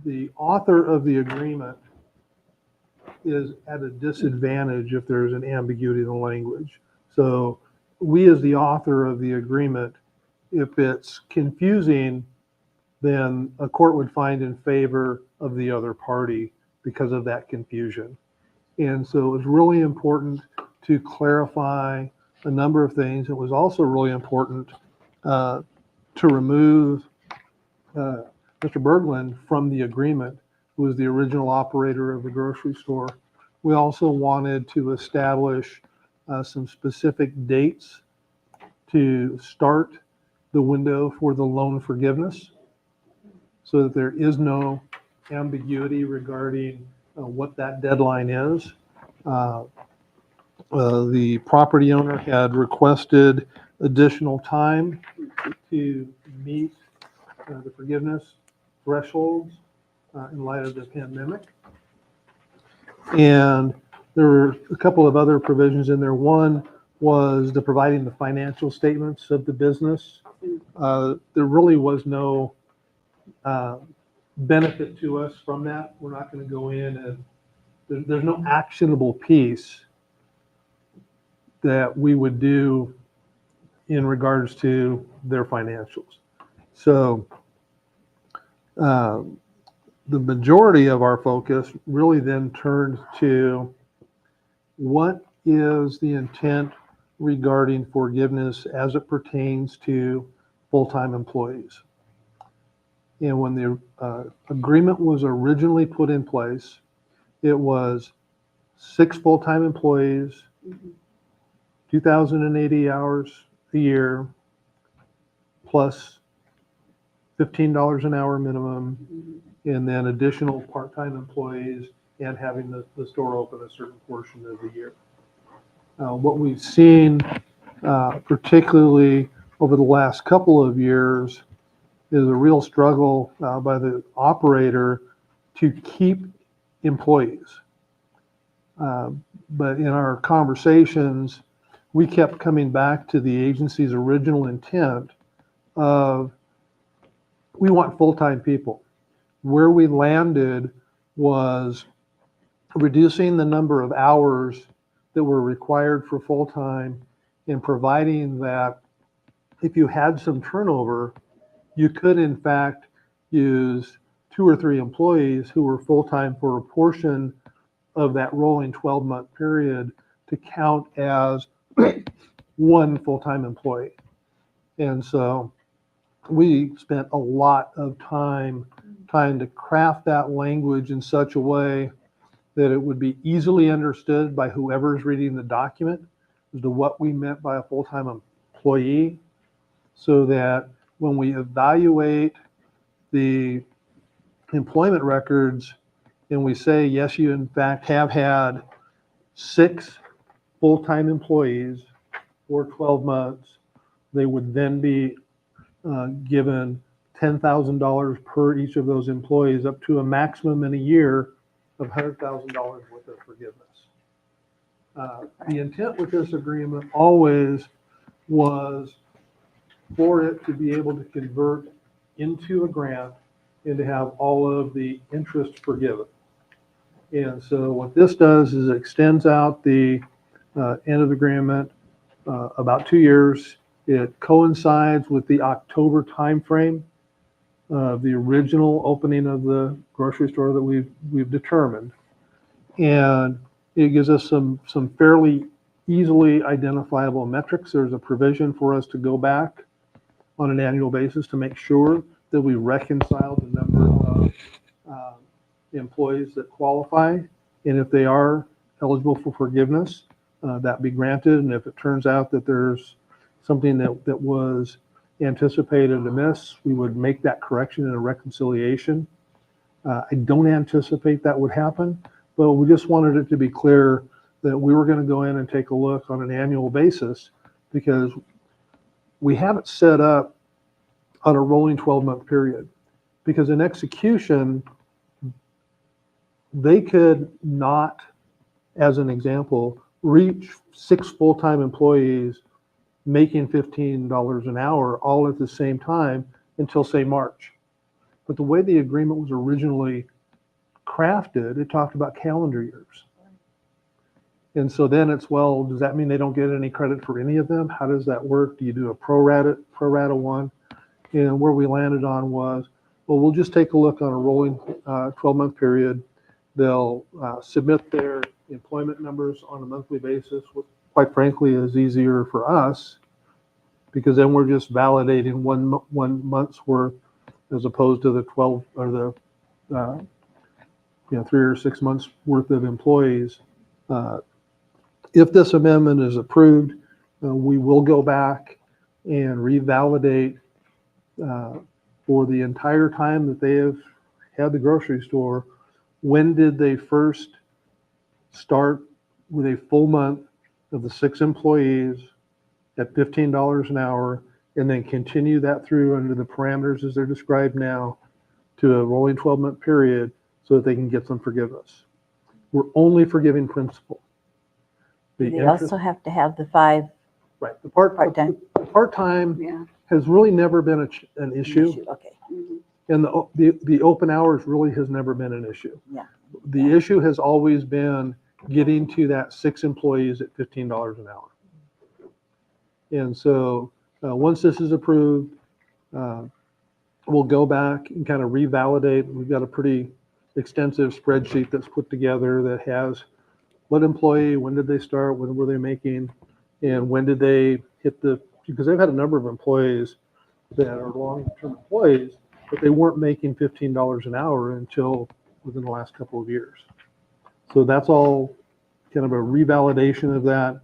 the author of the agreement is at a disadvantage if there's an ambiguity in the language. So we, as the author of the agreement, if it's confusing, then a court would find in favor of the other party because of that confusion. And so it was really important to clarify a number of things. It was also really important to remove Mr. Berglund from the agreement, who was the original operator of the grocery store. We also wanted to establish some specific dates to start the window for the loan forgiveness so that there is no ambiguity regarding what that deadline is. The property owner had requested additional time to meet the forgiveness thresholds in light of the pandemic. And there were a couple of other provisions in there. One was the providing the financial statements of the business. There really was no benefit to us from that. We're not going to go in and there's no actionable piece that we would do in regards to their financials. So the majority of our focus really then turned to what is the intent regarding forgiveness as it pertains to full-time employees. And when the agreement was originally put in place, it was 6 full-time employees, 2,080 hours a year, plus $15 an hour minimum, and then additional part-time employees and having the store open a certain portion of the year. What we've seen, particularly over the last couple of years, is a real struggle by the operator to keep employees. But in our conversations, we kept coming back to the agency's original intent of we want full-time people. Where we landed was reducing the number of hours that were required for full-time and providing that if you had some turnover, you could in fact use 2 or 3 employees who were full-time for a portion of that rolling 12-month period to count as one full-time employee. And so we spent a lot of time trying to craft that language in such a way that it would be easily understood by whoever's reading the document as to what we meant by a full-time employee, so that when we evaluate the employment records and we say, yes, you in fact have had 6 full-time employees for 12 months, they would then be given $10,000 per each of those employees, up to a maximum in a year of $100,000 worth of forgiveness. The intent with this agreement always was for it to be able to convert into a grant and to have all of the interest forgiven. And so what this does is it extends out the end of the agreement about 2 years. It coincides with the October timeframe of the original opening of the grocery store that we've determined. And it gives us some fairly easily identifiable metrics. There's a provision for us to go back on an annual basis to make sure that we reconcile the number of employees that qualify. And if they are eligible for forgiveness, that be granted. And if it turns out that there's something that was anticipated amiss, we would make that correction in a reconciliation. I don't anticipate that would happen, but we just wanted it to be clear that we were going to go in and take a look on an annual basis, because we have it set up on a rolling 12-month period. Because in execution, they could not, as an example, reach 6 full-time employees making $15 an hour all at the same time until, say, March. But the way the agreement was originally crafted, it talked about calendar years. And so then it's, well, does that mean they don't get any credit for any of them? How does that work? Do you do a pro rata one? And where we landed on was, well, we'll just take a look on a rolling 12-month period. They'll submit their employment numbers on a monthly basis, which quite frankly is easier for us, because then we're just validating one month's worth as opposed to the 12 or the 3 or 6 months worth of employees. If this amendment is approved, we will go back and revalidate for the entire time that they have had the grocery store. When did they first start with a full month of the 6 employees at $15 an hour, and then continue that through under the parameters as they're described now to a rolling 12-month period so that they can get some forgiveness. We're only forgiving principal. The They interest, also have to have the 5 right, the part-time. part-time Yeah. has really never been an issue. Okay. And the open hours really has never been an issue. Yeah. The issue has always been getting to that 6 employees at $15 an hour. And so once this is approved, we'll go back and kind of revalidate. We've got a pretty extensive spreadsheet that's put together that has what employee, when did they start, when were they making, and when did they hit because they've had a number of employees that are long-term employees, but they weren't making $15 an hour until within the last couple of years. So that's all kind of a revalidation of that.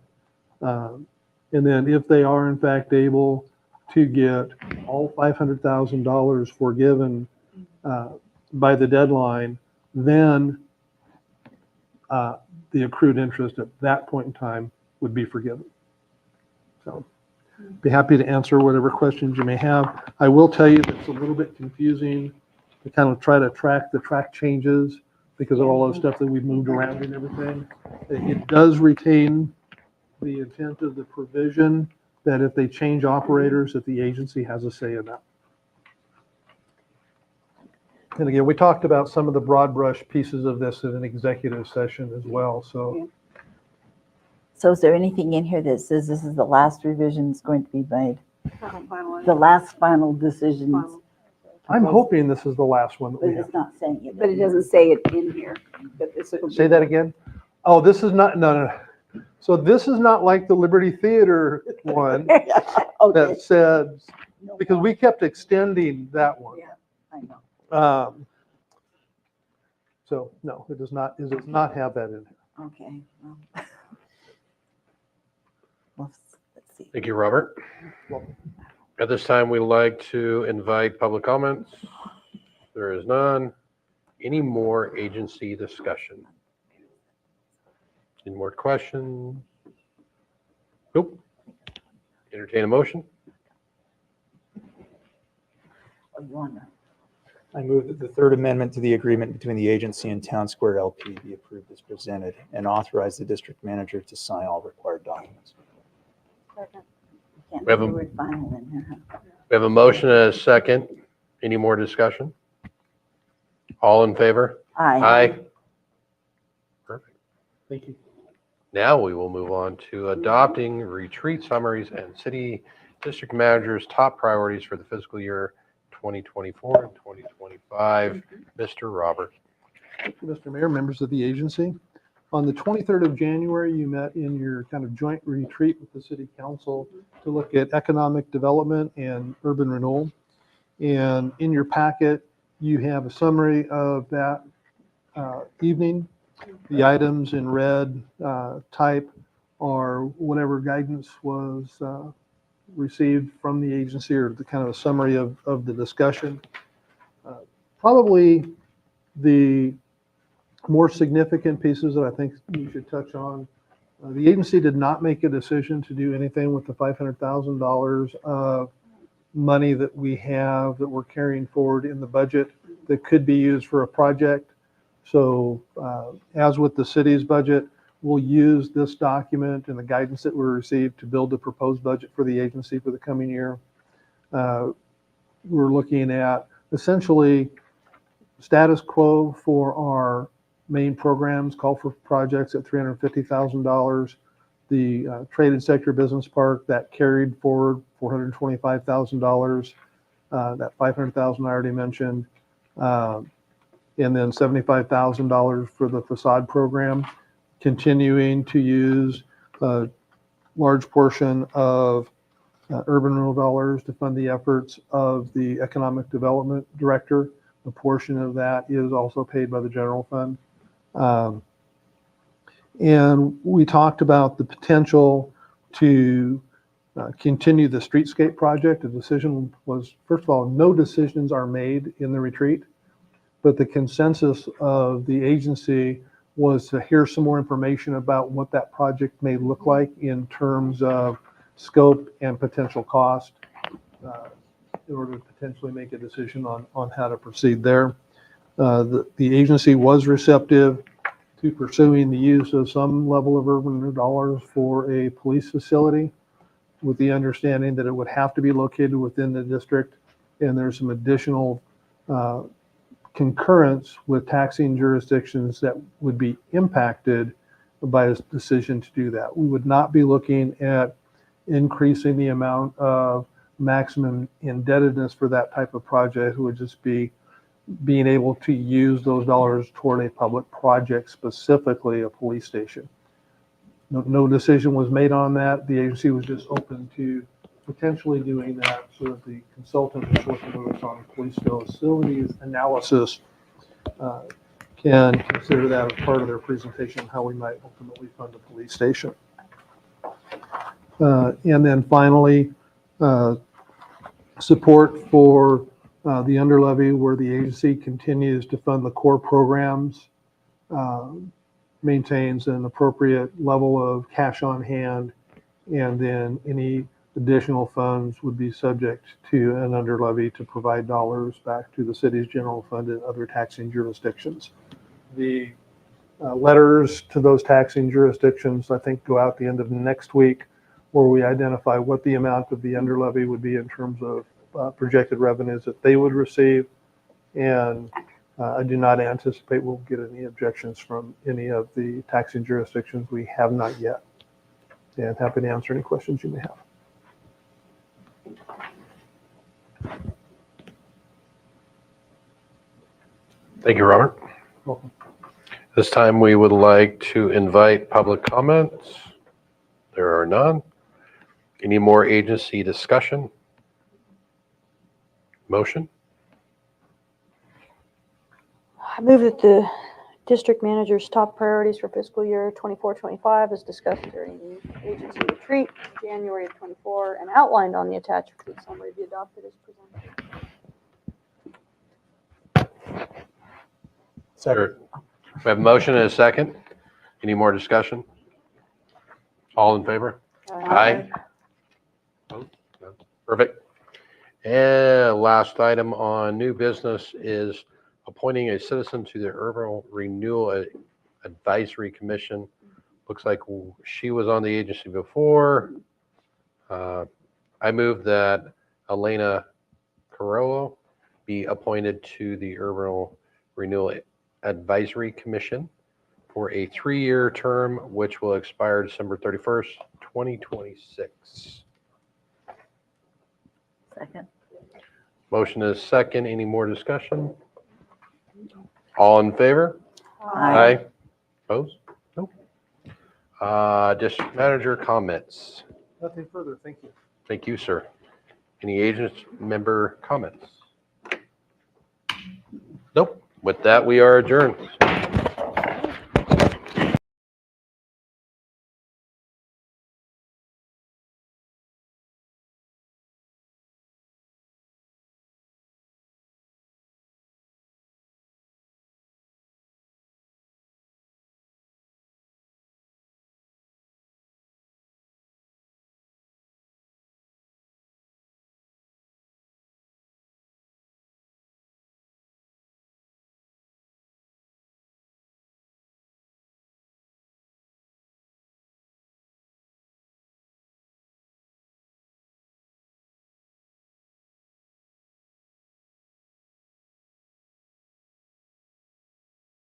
And then if they are in fact able to get all $500,000 forgiven by the deadline, then the accrued interest at that point in time would be forgiven. So be happy to answer whatever questions you may have. I will tell you that it's a little bit confusing to kind of try to track the track changes because of all those stuff that we've moved around and everything. It does retain the intent of the provision that if they change operators, that the agency has a say in that. And again, we talked about some of the broad brush pieces of this in an executive session as well. So So is there anything in here that says this is the last revision that's going to be made? Haven't finalized. The last final decisions? Final. I'm hoping this is the last one that But we it's have. not saying it. But it doesn't say it in here. But this will Say be- that again? Oh, this is not, no. So this is not like the Liberty Theater one Okay. that said, because we kept extending that one. Yeah, I know. So no, it does not have that in here. Okay. Well, let's see. Thank you, Robert. At this time, we'd like to invite public comments. There is none. Any more agency discussion? Any more questions? Nope. Entertain a motion. Oh, you want to- I move that the third amendment to the agreement between the agency and Town Square LP be approved as presented and authorize the district manager to sign all required documents. Second. You can't We have put a- the word final in there, huh? We have a motion and a second. Any more discussion? All in favor? Aye. Perfect. Thank you. Now we will move on to adopting retreat summaries and city district managers' top priorities for the fiscal year 2024 and 2025. Mr. Robert. Thank you, Mr. Mayor, members of the agency. On the 23rd of January, you met in your kind of joint retreat with the city council to look at economic development and urban renewal. And in your packet, you have a summary of that evening. The items in red type are whatever guidance was received from the agency, or the kind of a summary of the discussion. Probably the more significant pieces that I think you should touch on. The agency did not make a decision to do anything with the $500,000 of money that we have that we're carrying forward in the budget that could be used for a project. So as with the city's budget, we'll use this document and the guidance that we received to build the proposed budget for the agency for the coming year. We're looking at essentially status quo for our main programs, call for projects at $350,000. The trade and sector business park that carried forward $425,000. That $500,000 I already mentioned. And then $75,000 for the facade program, continuing to use a large portion of urban renewal dollars to fund the efforts of the economic development director. A portion of that is also paid by the general fund. And we talked about the potential to continue the streetscape project. The decision was, first of all, no decisions are made in the retreat, but the consensus of the agency was to hear some more information about what that project may look like in terms of scope and potential cost in order to potentially make a decision on how to proceed there. The agency was receptive to pursuing the use of some level of urban dollars for a police facility, with the understanding that it would have to be located within the district, and there's some additional concurrence with taxing jurisdictions that would be impacted by a decision to do that. We would not be looking at increasing the amount of maximum indebtedness for that type of project. It would just be being able to use those dollars toward a public project, specifically a police station. No decision was made on that. The agency was just open to potentially doing that, so that the consultant who's working with us on police facilities analysis can consider that as part of their presentation, how we might ultimately fund the police station. And then finally, support for the underlevy, where the agency continues to fund the core programs, maintains an appropriate level of cash on hand, and then any additional funds would be subject to an underlevy to provide dollars back to the city's general fund and other taxing jurisdictions. The letters to those taxing jurisdictions, I think, go out the end of next week, where we identify what the amount of the underlevy would be in terms of projected revenues that they would receive. And I do not anticipate we'll get any objections from any of the taxing jurisdictions. We have not yet. And happy to answer any questions you may have. Thank you, Robert. Welcome. This time we would like to invite public comments. There are none. Any more agency discussion? Motion? I move that the district manager's top priorities for fiscal year 24-25 as discussed during the agency retreat in January of 24 and outlined on the attached retreat summary be adopted as presented. Second. We have a motion and a second. Any more discussion? All in favor? Aye. Perfect. And last item on new business is appointing a citizen to the Urban Renewal Advisory Commission. Looks like she was on the agency before. I move that Elena Carollo be appointed to the Urban Renewal Advisory Commission for a 3-year term, which will expire December 31st, 2026. Second. Motion is second. Any more discussion? All in favor? Aye. Opposed? Nope. District manager comments. Nothing further. Thank you. Thank you, sir. Any agent member comments? Nope. With that, we are adjourned.